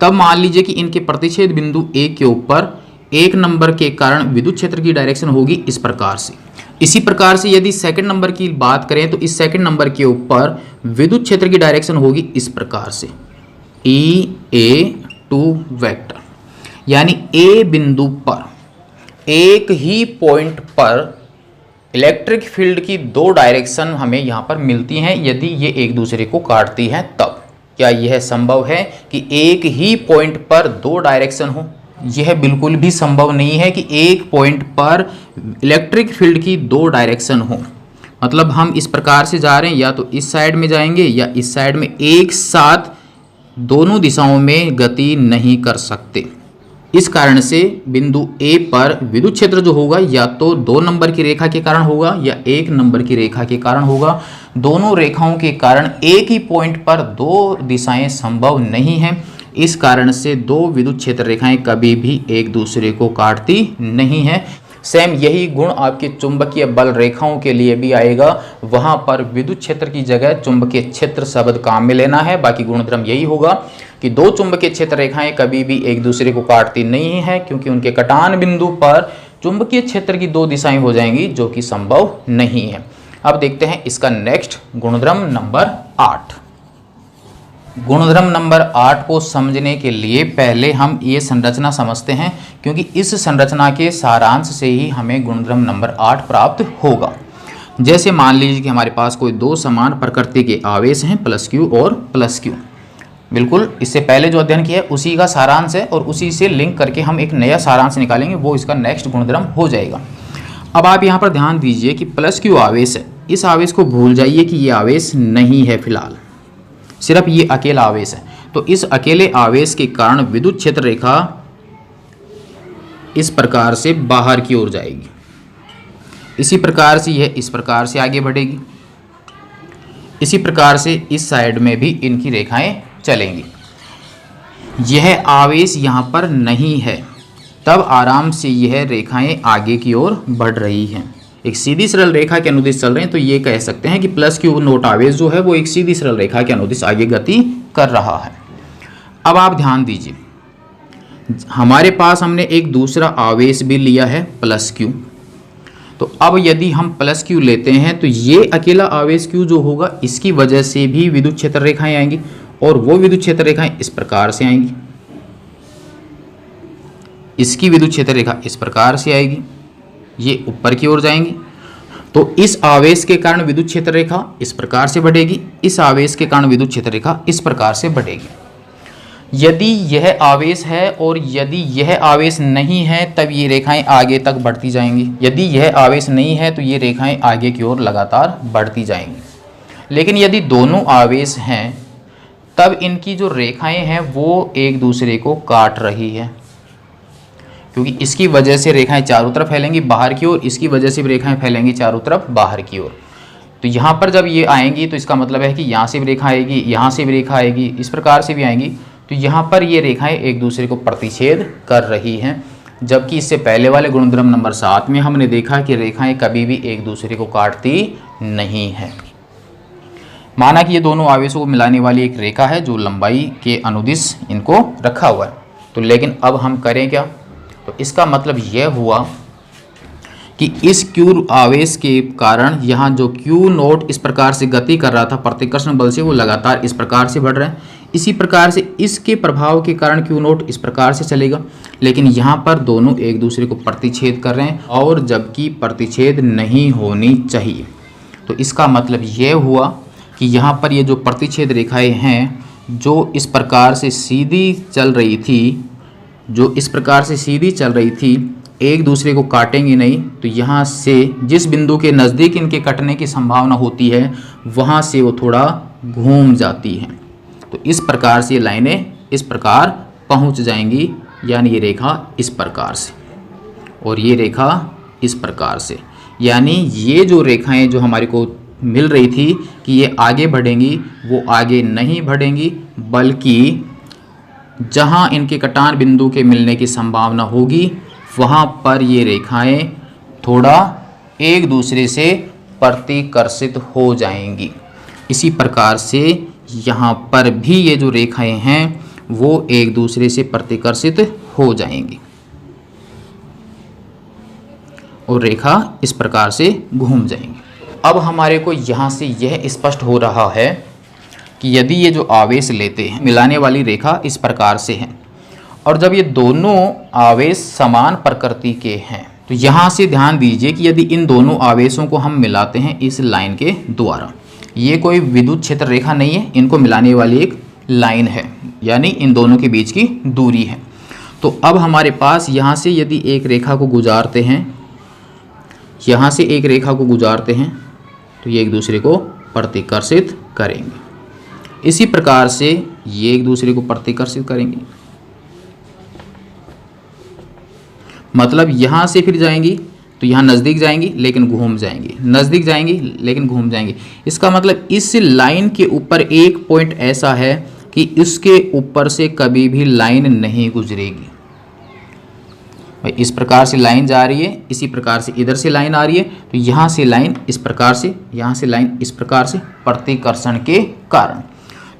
तब मान लीजिए कि इनके प्रतिच्छेद बिंदु ए के ऊपर 1 नंबर के कारण विद्युत क्षेत्र की डायरेक्शन होगी इस प्रकार से। इसी प्रकार से यदि सेकंड नंबर की बात करें तो इस सेकंड नंबर के ऊपर विद्युत क्षेत्र की डायरेक्शन होगी इस प्रकार से EA2 वेक्टर, यानी ए बिंदु पर एक ही पॉइंट पर इलेक्ट्रिक फील्ड की 2 डायरेक्शन हमें यहाँ पर मिलती हैं यदि ये एक दूसरे को काटती हैं। तब क्या यह संभव है कि एक ही पॉइंट पर 2 डायरेक्शन हो? यह बिल्कुल भी संभव नहीं है कि एक पॉइंट पर इलेक्ट्रिक फील्ड की 2 डायरेक्शन हो। मतलब हम इस प्रकार से जा रहे हैं, या तो इस साइड में जाएंगे या इस साइड में, एक साथ दोनों दिशाओं में गति नहीं कर सकते। इस कारण से बिंदु ए पर विद्युत क्षेत्र जो होगा या तो 2 नंबर की रेखा के कारण होगा या 1 नंबर की रेखा के कारण होगा। दोनों रेखाओं के कारण एक ही पॉइंट पर 2 दिशाएं संभव नहीं हैं। इस कारण से 2 विद्युत क्षेत्र रेखाएं कभी भी एक दूसरे को काटती नहीं हैं। सेम यही गुण आपके चुंबकीय बल रेखाओं के लिए भी आएगा। वहां पर विद्युत क्षेत्र की जगह चुंबकीय क्षेत्र शब्द काम में लेना है। बाकी गुणधर्म यही होगा कि 2 चुंबकीय क्षेत्र रेखाएं कभी भी एक दूसरे को काटती नहीं है, क्योंकि उनके कटान बिंदु पर चुंबकीय क्षेत्र की 2 दिशाएं हो जाएंगी, जो कि संभव नहीं है। अब देखते हैं इसका नेक्स्ट गुणधर्म नंबर 8। गुणधर्म नंबर 8 को समझने के लिए पहले हम ये संरचना समझते हैं, क्योंकि इस संरचना के सारांश से ही हमें गुणधर्म नंबर 8 प्राप्त होगा। जैसे मान लीजिए कि हमारे पास कोई दो समान प्रकृति के आवेश हैं, प्लस क्यू और प्लस क्यू। बिल्कुल इससे पहले जो अध्ययन किया है उसी का सारांश है, और उसी से लिंक करके हम एक नया सारांश निकालेंगे, वो इसका नेक्स्ट गुणधर्म हो जाएगा। अब आप यहाँ पर ध्यान दीजिए कि प्लस क्यू आवेश है, इस आवेश को भूल जाइए कि ये आवेश नहीं है, फिलहाल सिर्फ ये अकेला आवेश है। तो इस अकेले आवेश के कारण विद्युत क्षेत्र रेखा इस प्रकार से बाहर की ओर जाएगी, इसी प्रकार से यह इस प्रकार से आगे बढ़ेगी, इसी प्रकार से इस साइड में भी इनकी रेखाएं चलेंगी। यह आवेश यहाँ पर नहीं है, तब आराम से यह रेखाएं आगे की ओर बढ़ रही हैं, एक सीधी सरल रेखा के अनुदिश चल रहे हैं। तो ये कह सकते हैं कि प्लस क्यू नोट आवेश जो है वो एक सीधी सरल रेखा के अनुदिश आगे गति कर रहा है। अब आप ध्यान दीजिए, हमारे पास हमने एक दूसरा आवेश भी लिया है प्लस क्यू। तो अब यदि हम प्लस क्यू लेते हैं तो ये अकेला आवेश क्यू जो होगा इसकी वजह से भी विद्युत क्षेत्र रेखाएं आएंगी, और वो विद्युत क्षेत्र रेखाएं इस प्रकार से आएंगी, इसकी विद्युत क्षेत्र रेखा इस प्रकार से आएगी, ये ऊपर की ओर जाएंगी। तो इस आवेश के कारण विद्युत क्षेत्र रेखा इस प्रकार से बढ़ेगी, इस आवेश के कारण विद्युत क्षेत्र रेखा इस प्रकार से बढ़ेगी। यदि यह आवेश है और यदि यह आवेश नहीं है तब ये रेखाएं आगे तक बढ़ती जाएंगी, यदि यह आवेश नहीं है तो ये रेखाएं आगे की ओर लगातार बढ़ती जाएंगी। लेकिन यदि दोनों आवेश हैं तब इनकी जो रेखाएं हैं वो एक दूसरे को काट रही है, क्योंकि इसकी वजह से रेखाएं चारों तरफ फैलेंगी बाहर की ओर, इसकी वजह से भी रेखाएं फैलेंगी चारों तरफ बाहर की ओर। तो यहाँ पर जब ये आएंगी तो इसका मतलब है कि यहाँ से भी रेखा आएगी, यहाँ से भी रेखा आएगी, इस प्रकार से भी आएंगी। तो यहाँ पर ये रेखाएं एक दूसरे को प्रतिच्छेद कर रही हैं, जबकि इससे पहले वाले गुणधर्म नंबर 7 में हमने देखा कि रेखाएं कभी भी एक दूसरे को काटती नहीं है। माना कि ये दोनों आवेशों को मिलाने वाली एक रेखा है जो लंबाई के अनुदिश इनको रखा हुआ है। तो लेकिन अब हम करें क्या? तो इसका मतलब यह हुआ कि इस क्यू आवेश के कारण यहाँ जो क्यू नोट इस प्रकार से गति कर रहा था प्रतिकर्षण बल से, वो लगातार इस प्रकार से बढ़ रहा है। इसी प्रकार से इसके प्रभाव के कारण क्यू नोट इस प्रकार से चलेगा, लेकिन यहाँ पर दोनों एक दूसरे को प्रतिच्छेद कर रहे हैं, और जबकि प्रतिच्छेद नहीं होनी चाहिए। तो इसका मतलब यह हुआ कि यहाँ पर ये जो प्रतिच्छेद रेखाएं हैं जो इस प्रकार से सीधी चल रही थी, एक दूसरे को काटेंगे नहीं। तो यहाँ से जिस बिंदु के नज़दीक इनके कटने की संभावना होती है वहाँ से वो थोड़ा घूम जाती हैं। तो इस प्रकार से ये लाइनें इस प्रकार पहुँच जाएंगी, यानी ये रेखा इस प्रकार से और ये रेखा इस प्रकार से। यानी ये जो रेखाएं जो हमारे को मिल रही थी कि ये आगे बढ़ेंगी, वो आगे नहीं बढ़ेंगी, बल्कि जहाँ इनके कटान बिंदु के मिलने की संभावना होगी वहाँ पर ये रेखाएं थोड़ा एक दूसरे से प्रतिकर्षित हो जाएंगी। इसी प्रकार से यहाँ पर भी ये जो रेखाएं हैं वो एक दूसरे से प्रतिकर्षित हो जाएंगी और रेखा इस प्रकार से घूम जाएंगी। अब हमारे को यहाँ से यह स्पष्ट हो रहा है कि यदि ये जो आवेश लेते हैं, मिलाने वाली रेखा इस प्रकार से है, और जब ये दोनों आवेश समान प्रकृति के हैं, तो यहाँ से ध्यान दीजिए कि यदि इन दोनों आवेशों को हम मिलाते हैं इस लाइन के द्वारा, ये कोई विद्युत क्षेत्र रेखा नहीं है, इनको मिलाने वाली एक लाइन है, यानी इन दोनों के बीच की दूरी है। तो अब हमारे पास यहाँ से यदि एक रेखा को गुजारते हैं, यहाँ से एक रेखा को गुजारते हैं, तो ये एक दूसरे को प्रतिकर्षित करेंगे। इसी प्रकार से ये एक दूसरे को प्रतिकर्षित करेंगे, मतलब यहाँ से फिर जाएंगी तो यहाँ नज़दीक जाएंगी लेकिन घूम जाएंगी, नज़दीक जाएंगी लेकिन घूम जाएंगी। इसका मतलब इस लाइन के ऊपर एक पॉइंट ऐसा है कि इसके ऊपर से कभी भी लाइन नहीं गुजरेगी। भाई इस प्रकार से लाइन जा रही है, इसी प्रकार से इधर से लाइन आ रही है, तो यहाँ से लाइन इस प्रकार से, यहाँ से लाइन इस प्रकार से, प्रतिकर्षण के कारण।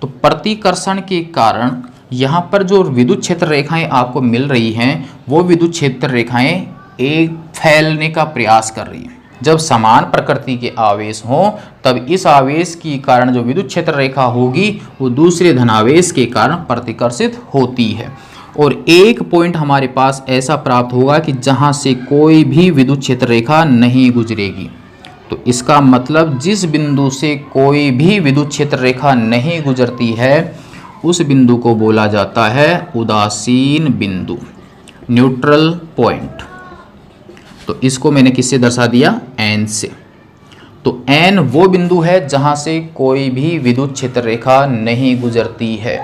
तो प्रतिकर्षण के कारण यहाँ पर जो विद्युत क्षेत्र रेखाएं आपको मिल रही हैं वो विद्युत क्षेत्र रेखाएं एक फैलने का प्रयास कर रही हैं। जब समान प्रकृति के आवेश हों तब इस आवेश के कारण जो विद्युत क्षेत्र रेखा होगी वो दूसरे धनावेश के कारण प्रतिकर्षित होती है। और एक पॉइंट हमारे पास ऐसा प्राप्त होगा कि जहां से कोई भी विद्युत क्षेत्र रेखा नहीं गुजरेगी। तो इसका मतलब जिस बिंदु से कोई भी विद्युत क्षेत्र रेखा नहीं गुजरती है उस बिंदु को बोला जाता है उदासीन बिंदु, न्यूट्रल पॉइंट। तो इसको मैंने किससे दर्शा दिया, एन से। तो एन वो बिंदु है जहां से कोई भी विद्युत क्षेत्र रेखा नहीं गुजरती है।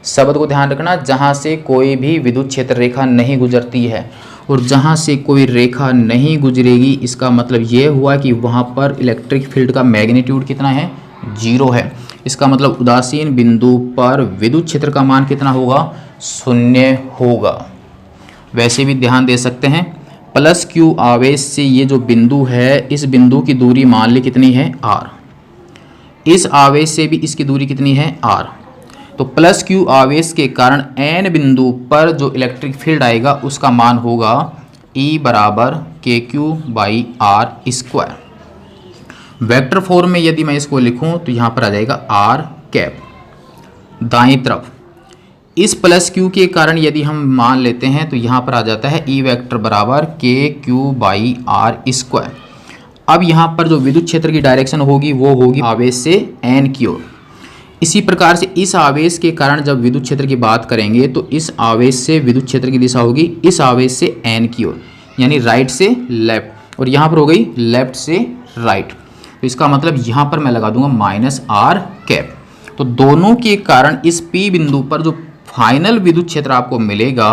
शब्द को ध्यान रखना, जहां से कोई भी विद्युत क्षेत्र रेखा नहीं गुजरती है। और जहां से कोई रेखा नहीं गुजरेगी इसका मतलब ये हुआ कि वहां पर इलेक्ट्रिक फील्ड का मैग्नीट्यूड कितना है, 0 है। इसका मतलब उदासीन बिंदु पर विद्युत क्षेत्र का मान कितना होगा, 0 होगा। वैसे भी ध्यान दे सकते हैं, प्लस क्यू आवेश से ये जो बिंदु है इस बिंदु की दूरी मान ली कितनी है, r। इस आवेश से भी इसकी दूरी कितनी है, r। तो प्लस क्यू आवेश के कारण n बिंदु पर जो इलेक्ट्रिक फील्ड आएगा उसका मान होगा E बराबर K Q by R square. Vector form में यदि मैं इसको लिखूं तो यहाँ पर आ जाएगा r कैप। दाईं तरफ इस प्लस क्यू के कारण यदि हम मान लेते हैं तो यहाँ पर आ जाता है E वेक्टर बराबर K Q by R square. अब यहाँ पर जो विद्युत क्षेत्र की डायरेक्शन होगी वो होगी आवेश से n की ओर। इसी प्रकार से इस आवेश के कारण जब विद्युत क्षेत्र की बात करेंगे तो इस आवेश से विद्युत क्षेत्र की दिशा होगी इस आवेश से n की ओर, यानी राइट से लेफ्ट, और यहाँ पर हो गई लेफ्ट से राइट। तो इसका मतलब यहाँ पर मैं लगा दूंगा माइनस r कैप। तो दोनों के कारण इस P बिंदु पर जो फाइनल विद्युत क्षेत्र आपको मिलेगा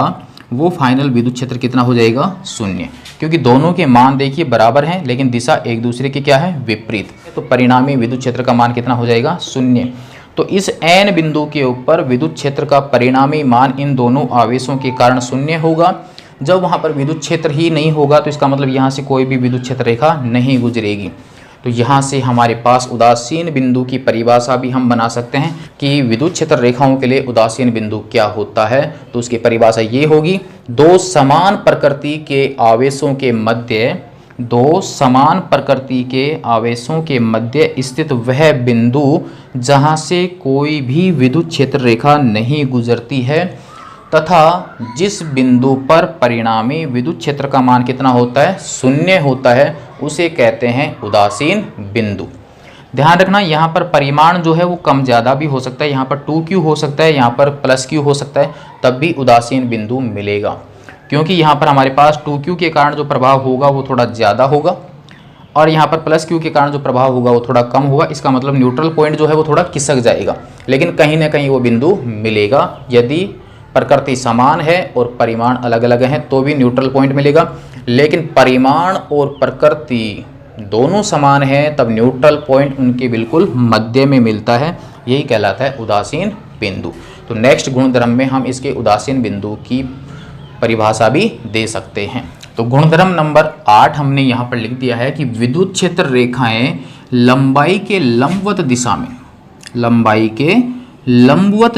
वो फाइनल विद्युत क्षेत्र कितना हो जाएगा, 0, क्योंकि दोनों के मान देखिए बराबर हैं लेकिन दिशा एक दूसरे की क्या है, विपरीत। तो परिणामी विद्युत क्षेत्र का मान कितना हो जाएगा, 0। तो इस n बिंदु के ऊपर विद्युत क्षेत्र का परिणामी मान इन दोनों आवेशों के कारण 0 होगा। जब वहां पर विद्युत क्षेत्र ही नहीं होगा तो इसका मतलब यहां से कोई भी विद्युत क्षेत्र रेखा नहीं गुजरेगी। तो यहाँ से हमारे पास उदासीन बिंदु की परिभाषा भी हम बना सकते हैं कि विद्युत क्षेत्र रेखाओं के लिए उदासीन बिंदु क्या होता है। तो उसकी परिभाषा ये होगी, दो समान प्रकृति के आवेशों के मध्य स्थित वह बिंदु जहाँ से कोई भी विद्युत क्षेत्र रेखा नहीं गुजरती है तथा जिस बिंदु पर परिणामी विद्युत क्षेत्र का मान कितना होता है, 0 होता है, उसे कहते हैं उदासीन बिंदु। ध्यान रखना यहाँ पर परिमाण जो है वो कम ज़्यादा भी हो सकता है, यहाँ पर 2q हो सकता है, यहाँ पर प्लस q हो सकता है, तब भी उदासीन बिंदु मिलेगा। क्योंकि यहाँ पर हमारे पास 2q के कारण जो प्रभाव होगा वो थोड़ा ज़्यादा होगा और यहाँ पर प्लस q के कारण जो प्रभाव होगा वो थोड़ा कम होगा। इसका मतलब न्यूट्रल पॉइंट जो है वो थोड़ा खिसक जाएगा, लेकिन कहीं ना कहीं वो बिंदु मिलेगा। यदि प्रकृति समान है और परिमाण अलग अलग हैं तो भी न्यूट्रल पॉइंट मिलेगा, लेकिन परिमाण और प्रकृति दोनों समान हैं तब न्यूट्रल पॉइंट उनके बिल्कुल मध्य में मिलता है, यही कहलाता है उदासीन बिंदु। तो नेक्स्ट गुणधर्म में हम इसके उदासीन बिंदु की परिभाषा भी दे सकते हैं। तो गुणधर्म नंबर 8 हमने यहाँ पर लिख दिया है कि विद्युत क्षेत्र रेखाएं लंबाई के लंबवत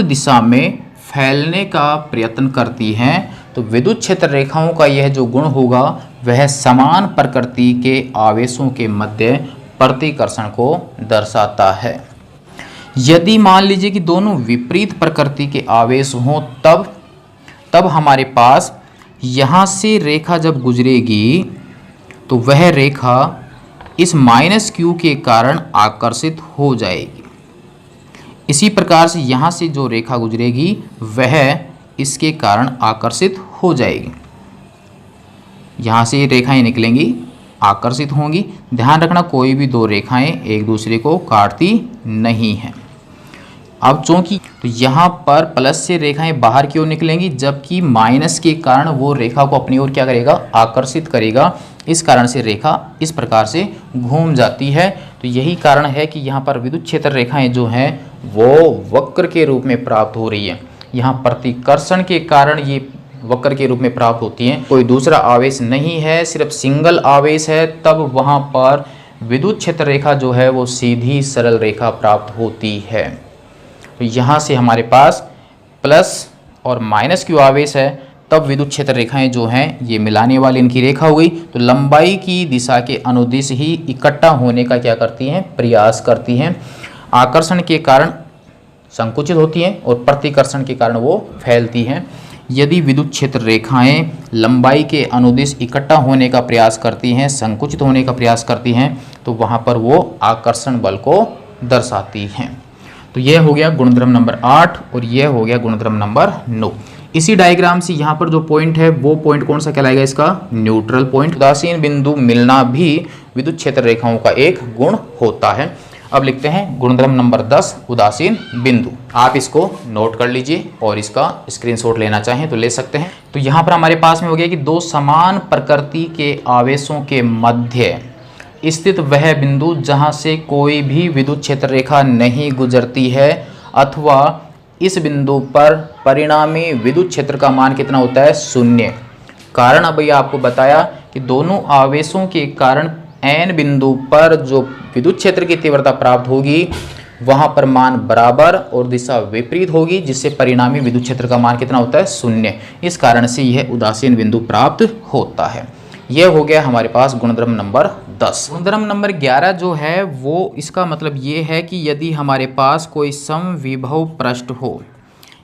दिशा में फैलने का प्रयत्न करती हैं। तो विद्युत क्षेत्र रेखाओं का यह जो गुण होगा वह समान प्रकृति के आवेशों के मध्य प्रतिकर्षण को दर्शाता है। यदि मान लीजिए कि दोनों विपरीत प्रकृति के आवेश हों तब हमारे पास यहाँ से रेखा जब गुजरेगी तो वह रेखा इस माइनस क्यू के कारण आकर्षित हो जाएगी। इसी प्रकार से यहाँ से जो रेखा गुजरेगी वह इसके कारण आकर्षित हो जाएगी। यहाँ से रेखाएं निकलेंगी, आकर्षित होंगी। ध्यान रखना कोई भी दो रेखाएं एक दूसरे को काटती नहीं हैं। अब चूंकि तो यहाँ पर प्लस से रेखाएं बाहर की ओर निकलेंगी जबकि माइनस के कारण वो रेखा को अपनी ओर क्या करेगा, आकर्षित करेगा। इस कारण से रेखा इस प्रकार से घूम जाती है। तो यही कारण है कि यहाँ पर विद्युत क्षेत्र रेखाएं जो हैं वो वक्र के रूप में प्राप्त हो रही है। यहाँ प्रतिकर्षण के कारण ये वक्र के रूप में प्राप्त होती हैं। कोई दूसरा आवेश नहीं है, सिर्फ सिंगल आवेश है, तब वहाँ पर विद्युत क्षेत्र रेखा जो है वो सीधी सरल रेखा प्राप्त होती है। तो यहाँ से हमारे पास प्लस और माइनस क्यू आवेश है तब विद्युत क्षेत्र रेखाएं जो हैं ये मिलाने वाली इनकी रेखा हो गई। तो लंबाई की दिशा के अनुदिश ही इकट्ठा होने का क्या करती हैं, प्रयास करती हैं। आकर्षण के कारण संकुचित होती हैं और प्रतिकर्षण के कारण वो फैलती हैं। यदि विद्युत क्षेत्र रेखाएं लंबाई के अनुदिश इकट्ठा होने का प्रयास करती हैं, संकुचित होने का प्रयास करती हैं, तो वहाँ पर वो आकर्षण बल को दर्शाती हैं। तो यह हो गया गुणधर्म नंबर 8 और यह हो गया गुणधर्म नंबर 9। इसी डायग्राम से यहाँ पर जो पॉइंट है वो पॉइंट कौन सा कहलाएगा, इसका न्यूट्रल पॉइंट। उदासीन बिंदु मिलना भी विद्युत क्षेत्र रेखाओं का एक गुण होता है। अब लिखते हैं गुणधर्म नंबर 10 उदासीन बिंदु। आप इसको नोट कर लीजिए और इसका स्क्रीनशॉट लेना चाहें तो ले सकते हैं। तो यहाँ पर हमारे पास में हो गया कि दो समान प्रकृति के आवेशों के मध्य स्थित वह बिंदु जहाँ से कोई भी विद्युत क्षेत्र रेखा नहीं गुजरती है, अथवा इस बिंदु पर परिणामी विद्युत क्षेत्र का मान कितना होता है, 0। कारण अभी आपको बताया कि दोनों आवेशों के कारण n बिंदु पर जो विद्युत क्षेत्र की तीव्रता प्राप्त होगी वहां पर मान बराबर और दिशा विपरीत होगी, जिससे परिणामी विद्युत क्षेत्र का मान कितना होता है, 0। इस कारण से यह उदासीन बिंदु प्राप्त होता है। यह हो गया हमारे पास गुणधर्म नंबर 10। गुणधर्म नंबर 11 जो है वो इसका मतलब ये है कि यदि हमारे पास कोई समविभव पृष्ठ हो,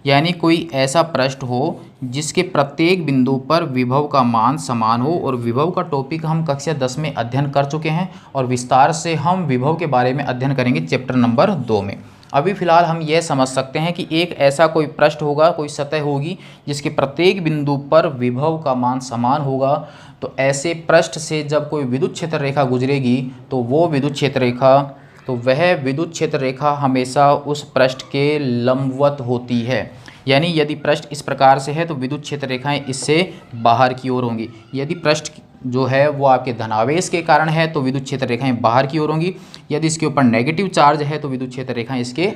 यानी कोई ऐसा पृष्ठ हो जिसके प्रत्येक बिंदु पर विभव का मान समान हो, और विभव का टॉपिक हम कक्षा 10 में अध्ययन कर चुके हैं और विस्तार से हम विभव के बारे में अध्ययन करेंगे चैप्टर नंबर 2 में। अभी फ़िलहाल हम यह समझ सकते हैं कि एक ऐसा कोई पृष्ठ होगा, कोई सतह होगी जिसके प्रत्येक बिंदु पर विभव का मान समान होगा। तो ऐसे पृष्ठ से जब कोई विद्युत क्षेत्र रेखा गुजरेगी तो वो विद्युत क्षेत्र रेखा वह विद्युत क्षेत्र रेखा हमेशा उस पृष्ठ के लंबवत होती है। यानी यदि पृष्ठ इस प्रकार से है तो विद्युत क्षेत्र रेखाएं इससे बाहर की ओर होंगी। यदि पृष्ठ जो है वो आपके धनावेश के कारण है तो विद्युत क्षेत्र रेखाएं बाहर की ओर होंगी। यदि इसके ऊपर नेगेटिव चार्ज है तो विद्युत क्षेत्र रेखाएं इसके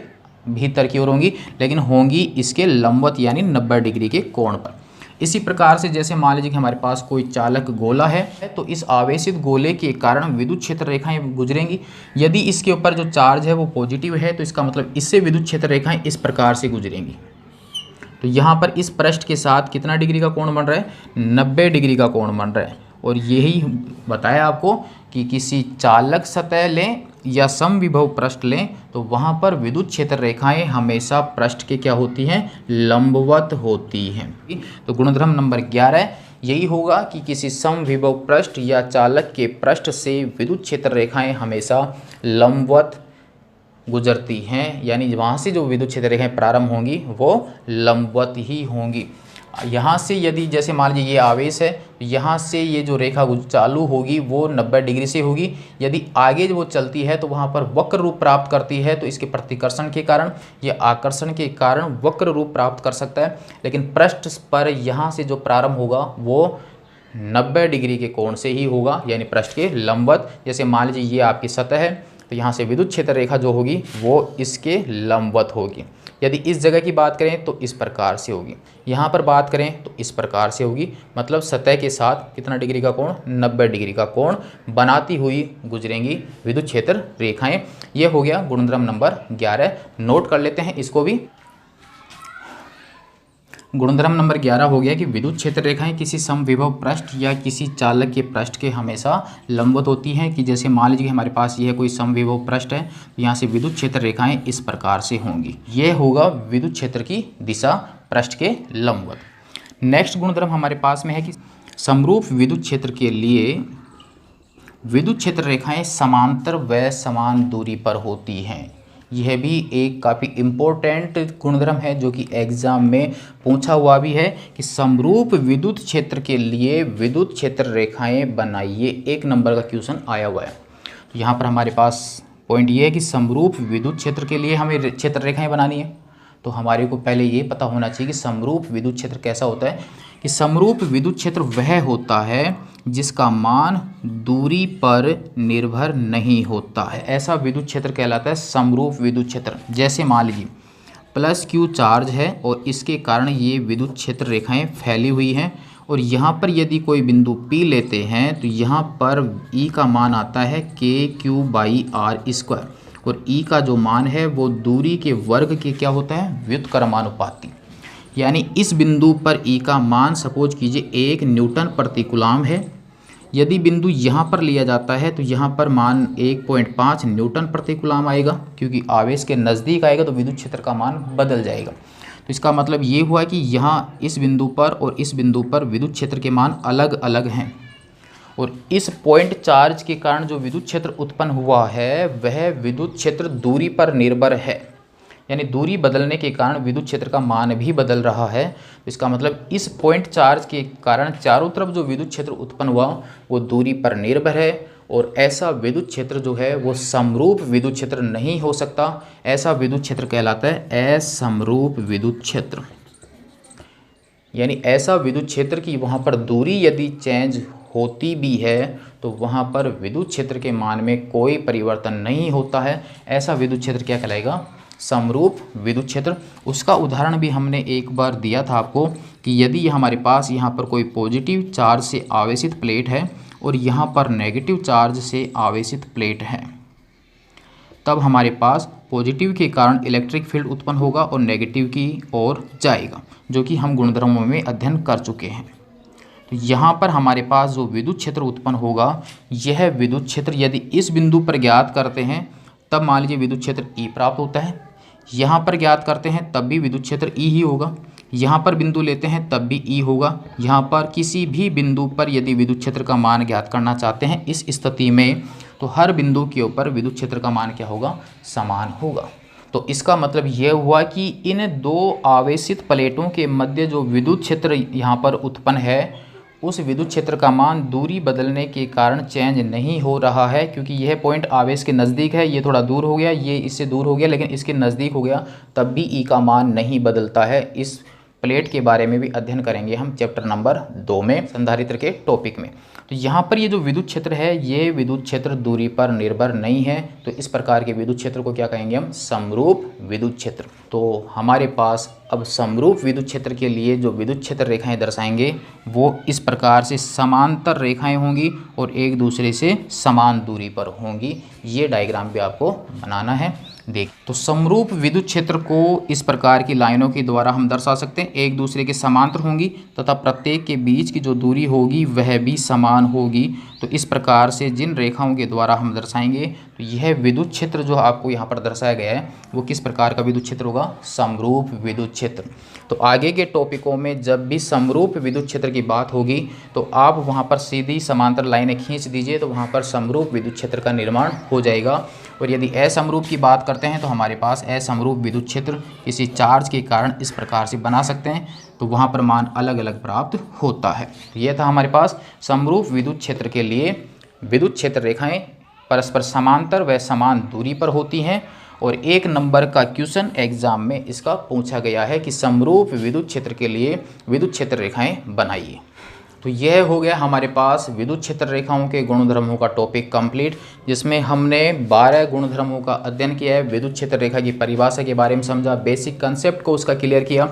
भीतर की ओर होंगी, लेकिन होंगी इसके लंबवत यानी 90 डिग्री के कोण पर। इसी प्रकार से जैसे मान लीजिए कि हमारे पास कोई चालक गोला है तो इस आवेशित गोले के कारण विद्युत क्षेत्र रेखाएं गुजरेंगी। यदि इसके ऊपर जो चार्ज है वो पॉजिटिव है तो इसका मतलब इससे विद्युत क्षेत्र रेखाएं इस प्रकार से गुजरेंगी। तो यहाँ पर इस पृष्ठ के साथ कितना डिग्री का कोण बन रहा है, 90 डिग्री का कोण बन रहा है। और यही बताया आपको कि किसी चालक सतह लें या समविभव पृष्ठ लें तो वहाँ पर विद्युत क्षेत्र रेखाएं हमेशा पृष्ठ के क्या होती हैं, लंबवत होती हैं। तो गुणधर्म नंबर 11 यही होगा कि किसी समविभव पृष्ठ या चालक के पृष्ठ से विद्युत क्षेत्र रेखाएं हमेशा लंबवत गुजरती हैं, यानी वहाँ से जो विद्युत क्षेत्र रेखाएं प्रारंभ होंगी वो लंबवत ही होंगी। यहाँ से यदि जैसे मान लीजिए ये आवेश है, यहाँ से ये जो रेखा चालू होगी वो 90 डिग्री से होगी। यदि आगे वो चलती है तो वहाँ पर वक्र रूप प्राप्त करती है, तो इसके प्रतिकर्षण के कारण या आकर्षण के कारण वक्र रूप प्राप्त कर सकता है। लेकिन पृष्ठ पर यहाँ से जो प्रारंभ होगा वो 90 डिग्री के कोण से ही होगा, यानी पृष्ठ के लंबवत। जैसे मान लीजिए ये आपकी सतह है तो यहाँ से विद्युत क्षेत्र रेखा जो होगी वो इसके लंबवत होगी। यदि इस जगह की बात करें तो इस प्रकार से होगी, यहाँ पर बात करें तो इस प्रकार से होगी। मतलब सतह के साथ कितना डिग्री का कोण, 90 डिग्री का कोण बनाती हुई गुजरेंगी विद्युत क्षेत्र रेखाएं। ये हो गया गुणधर्म नंबर 11। नोट कर लेते हैं इसको भी। गुणधर्म नंबर 11 हो गया कि विद्युत क्षेत्र रेखाएं किसी समविभव पृष्ठ या किसी चालक के पृष्ठ के हमेशा लंबवत होती हैं। कि जैसे मान लीजिए हमारे पास यह कोई समविभव पृष्ठ है तो यहाँ से विद्युत क्षेत्र रेखाएं इस प्रकार से होंगी। यह होगा विद्युत क्षेत्र की दिशा पृष्ठ के लंबवत। नेक्स्ट गुणधर्म हमारे पास में है कि समरूप विद्युत क्षेत्र के लिए विद्युत क्षेत्र रेखाएं समांतर व समान दूरी पर होती हैं। यह भी एक काफ़ी इम्पोर्टेंट गुणधर्म है जो कि एग्जाम में पूछा हुआ भी है कि समरूप विद्युत क्षेत्र के लिए विद्युत क्षेत्र रेखाएं बनाइए। 1 नंबर का क्वेश्चन आया हुआ है। तो यहाँ पर हमारे पास पॉइंट ये है कि समरूप विद्युत क्षेत्र के लिए हमें क्षेत्र रेखाएं बनानी है। तो हमारे को पहले ये पता होना चाहिए कि समरूप विद्युत क्षेत्र कैसा होता है। कि समरूप विद्युत क्षेत्र वह होता है जिसका मान दूरी पर निर्भर नहीं होता है, ऐसा विद्युत क्षेत्र कहलाता है समरूप विद्युत क्षेत्र। जैसे मान लीजिए प्लस Q चार्ज है और इसके कारण ये विद्युत क्षेत्र रेखाएं फैली हुई हैं, और यहाँ पर यदि कोई बिंदु P लेते हैं तो यहाँ पर E का मान आता है KQ/R², और E का जो मान है वो दूरी के वर्ग के क्या होता है, व्युत्क्रमानुपाती। यानी इस बिंदु पर E का मान सपोज कीजिए 1 न्यूटन प्रति कूलम है। यदि बिंदु यहाँ पर लिया जाता है तो यहाँ पर मान 1.5 न्यूटन प्रति कूलम आएगा, क्योंकि आवेश के नज़दीक आएगा तो विद्युत क्षेत्र का मान बदल जाएगा। तो इसका मतलब ये हुआ कि यहाँ इस बिंदु पर और इस बिंदु पर विद्युत क्षेत्र के मान अलग अलग हैं, और इस पॉइंट चार्ज के कारण जो विद्युत क्षेत्र उत्पन्न हुआ है वह विद्युत क्षेत्र दूरी पर निर्भर है, यानी दूरी बदलने के कारण विद्युत क्षेत्र का मान भी बदल रहा है। तो इसका मतलब इस पॉइंट चार्ज के कारण चारों तरफ जो विद्युत क्षेत्र उत्पन्न हुआ वो दूरी पर निर्भर है, और ऐसा विद्युत क्षेत्र जो है वो समरूप विद्युत क्षेत्र नहीं हो सकता। ऐसा विद्युत क्षेत्र कहलाता है असमरूप विद्युत क्षेत्र, यानी ऐसा विद्युत क्षेत्र की वहाँ पर दूरी यदि चेंज होती भी है तो वहाँ पर विद्युत क्षेत्र के मान में कोई परिवर्तन नहीं होता है। ऐसा विद्युत क्षेत्र क्या कहलाएगा? समरूप विद्युत क्षेत्र। उसका उदाहरण भी हमने एक बार दिया था आपको कि यदि हमारे पास यहाँ पर कोई पॉजिटिव चार्ज से आवेशित प्लेट है और यहाँ पर नेगेटिव चार्ज से आवेशित प्लेट है, तब हमारे पास पॉजिटिव के कारण इलेक्ट्रिक फील्ड उत्पन्न होगा और नेगेटिव की ओर जाएगा, जो कि हम गुणधर्मों में अध्ययन कर चुके हैं। तो यहाँ पर हमारे पास जो विद्युत क्षेत्र उत्पन्न होगा, यह विद्युत क्षेत्र यदि इस बिंदु पर ज्ञात करते हैं तब मान लीजिए विद्युत क्षेत्र E प्राप्त होता है। यहाँ पर ज्ञात करते हैं तब भी विद्युत क्षेत्र E ही होगा। यहाँ पर बिंदु लेते हैं तब भी E होगा। यहाँ पर किसी भी बिंदु पर यदि विद्युत क्षेत्र का मान ज्ञात करना चाहते हैं इस स्थिति में, तो हर बिंदु के ऊपर विद्युत क्षेत्र का मान क्या होगा? समान होगा। तो इसका मतलब यह हुआ कि इन दो आवेशित प्लेटों के मध्य जो विद्युत क्षेत्र यहाँ पर उत्पन्न है, उस विद्युत क्षेत्र का मान दूरी बदलने के कारण चेंज नहीं हो रहा है, क्योंकि यह पॉइंट आवेश के नज़दीक है, ये थोड़ा दूर हो गया, ये इससे दूर हो गया, लेकिन इसके नज़दीक हो गया, तब भी E का मान नहीं बदलता है। इस प्लेट के बारे में भी अध्ययन करेंगे हम चैप्टर नंबर 2 में, संधारित्र के टॉपिक में। तो यहाँ पर ये जो विद्युत क्षेत्र है, ये विद्युत क्षेत्र दूरी पर निर्भर नहीं है। तो इस प्रकार के विद्युत क्षेत्र को क्या कहेंगे हम? समरूप विद्युत क्षेत्र। तो हमारे पास अब समरूप विद्युत क्षेत्र के लिए जो विद्युत क्षेत्र रेखाएं दर्शाएंगे वो इस प्रकार से समांतर रेखाएं होंगी और एक दूसरे से समान दूरी पर होंगी। ये डायग्राम भी आपको बनाना है। देख, तो समरूप विद्युत क्षेत्र को इस प्रकार की लाइनों के द्वारा हम दर्शा सकते हैं। एक दूसरे के समांतर होंगी तथा प्रत्येक के बीच की जो दूरी होगी वह भी समान होगी। तो इस प्रकार से जिन रेखाओं के द्वारा हम दर्शाएंगे, तो यह विद्युत क्षेत्र जो आपको यहाँ पर दर्शाया गया है वो किस प्रकार का विद्युत क्षेत्र होगा? समरूप विद्युत क्षेत्र। तो आगे के टॉपिकों में जब भी समरूप विद्युत क्षेत्र की बात होगी तो आप वहाँ पर सीधी समांतर लाइनें खींच दीजिए, तो वहाँ पर समरूप विद्युत क्षेत्र का निर्माण हो जाएगा। और यदि असमरूप की बात करते हैं तो हमारे पास असमरूप विद्युत क्षेत्र किसी चार्ज के कारण इस प्रकार से बना सकते हैं, तो वहाँ पर मान अलग अलग प्राप्त होता है। यह था हमारे पास समरूप विद्युत क्षेत्र के लिए विद्युत क्षेत्र रेखाएं परस्पर समांतर व समान दूरी पर होती हैं। और 1 नंबर का क्वेश्चन एग्जाम में इसका पूछा गया है कि समरूप विद्युत क्षेत्र के लिए विद्युत क्षेत्र रेखाएं बनाइए। तो यह हो गया हमारे पास विद्युत क्षेत्र रेखाओं के गुणधर्मों का टॉपिक कंप्लीट, जिसमें हमने 12 गुणधर्मों का अध्ययन किया है। विद्युत क्षेत्र रेखा की परिभाषा के बारे में समझा, बेसिक कंसेप्ट को उसका क्लियर किया।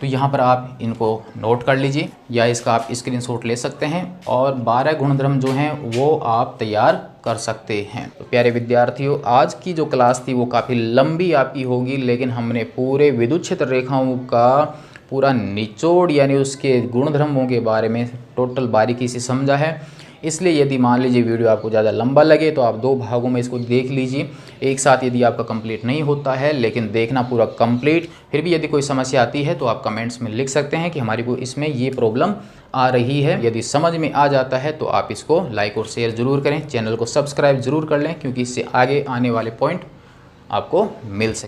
तो यहाँ पर आप इनको नोट कर लीजिए या इसका आप स्क्रीनशॉट ले सकते हैं, और 12 गुणधर्म जो हैं वो आप तैयार कर सकते हैं। तो प्यारे विद्यार्थियों, आज की जो क्लास थी वो काफ़ी लंबी आपकी होगी, लेकिन हमने पूरे विद्युत क्षेत्र रेखाओं का पूरा निचोड़ यानी उसके गुणधर्मों के बारे में टोटल बारीकी से समझा है। इसलिए यदि मान लीजिए वीडियो आपको ज़्यादा लंबा लगे तो आप 2 भागों में इसको देख लीजिए। एक साथ यदि आपका कंप्लीट नहीं होता है, लेकिन देखना पूरा कंप्लीट। फिर भी यदि कोई समस्या आती है तो आप कमेंट्स में लिख सकते हैं कि हमारी को इसमें ये प्रॉब्लम आ रही है। यदि समझ में आ जाता है तो आप इसको लाइक और शेयर ज़रूर करें, चैनल को सब्सक्राइब ज़रूर कर लें, क्योंकि इससे आगे आने वाले पॉइंट आपको मिल सके।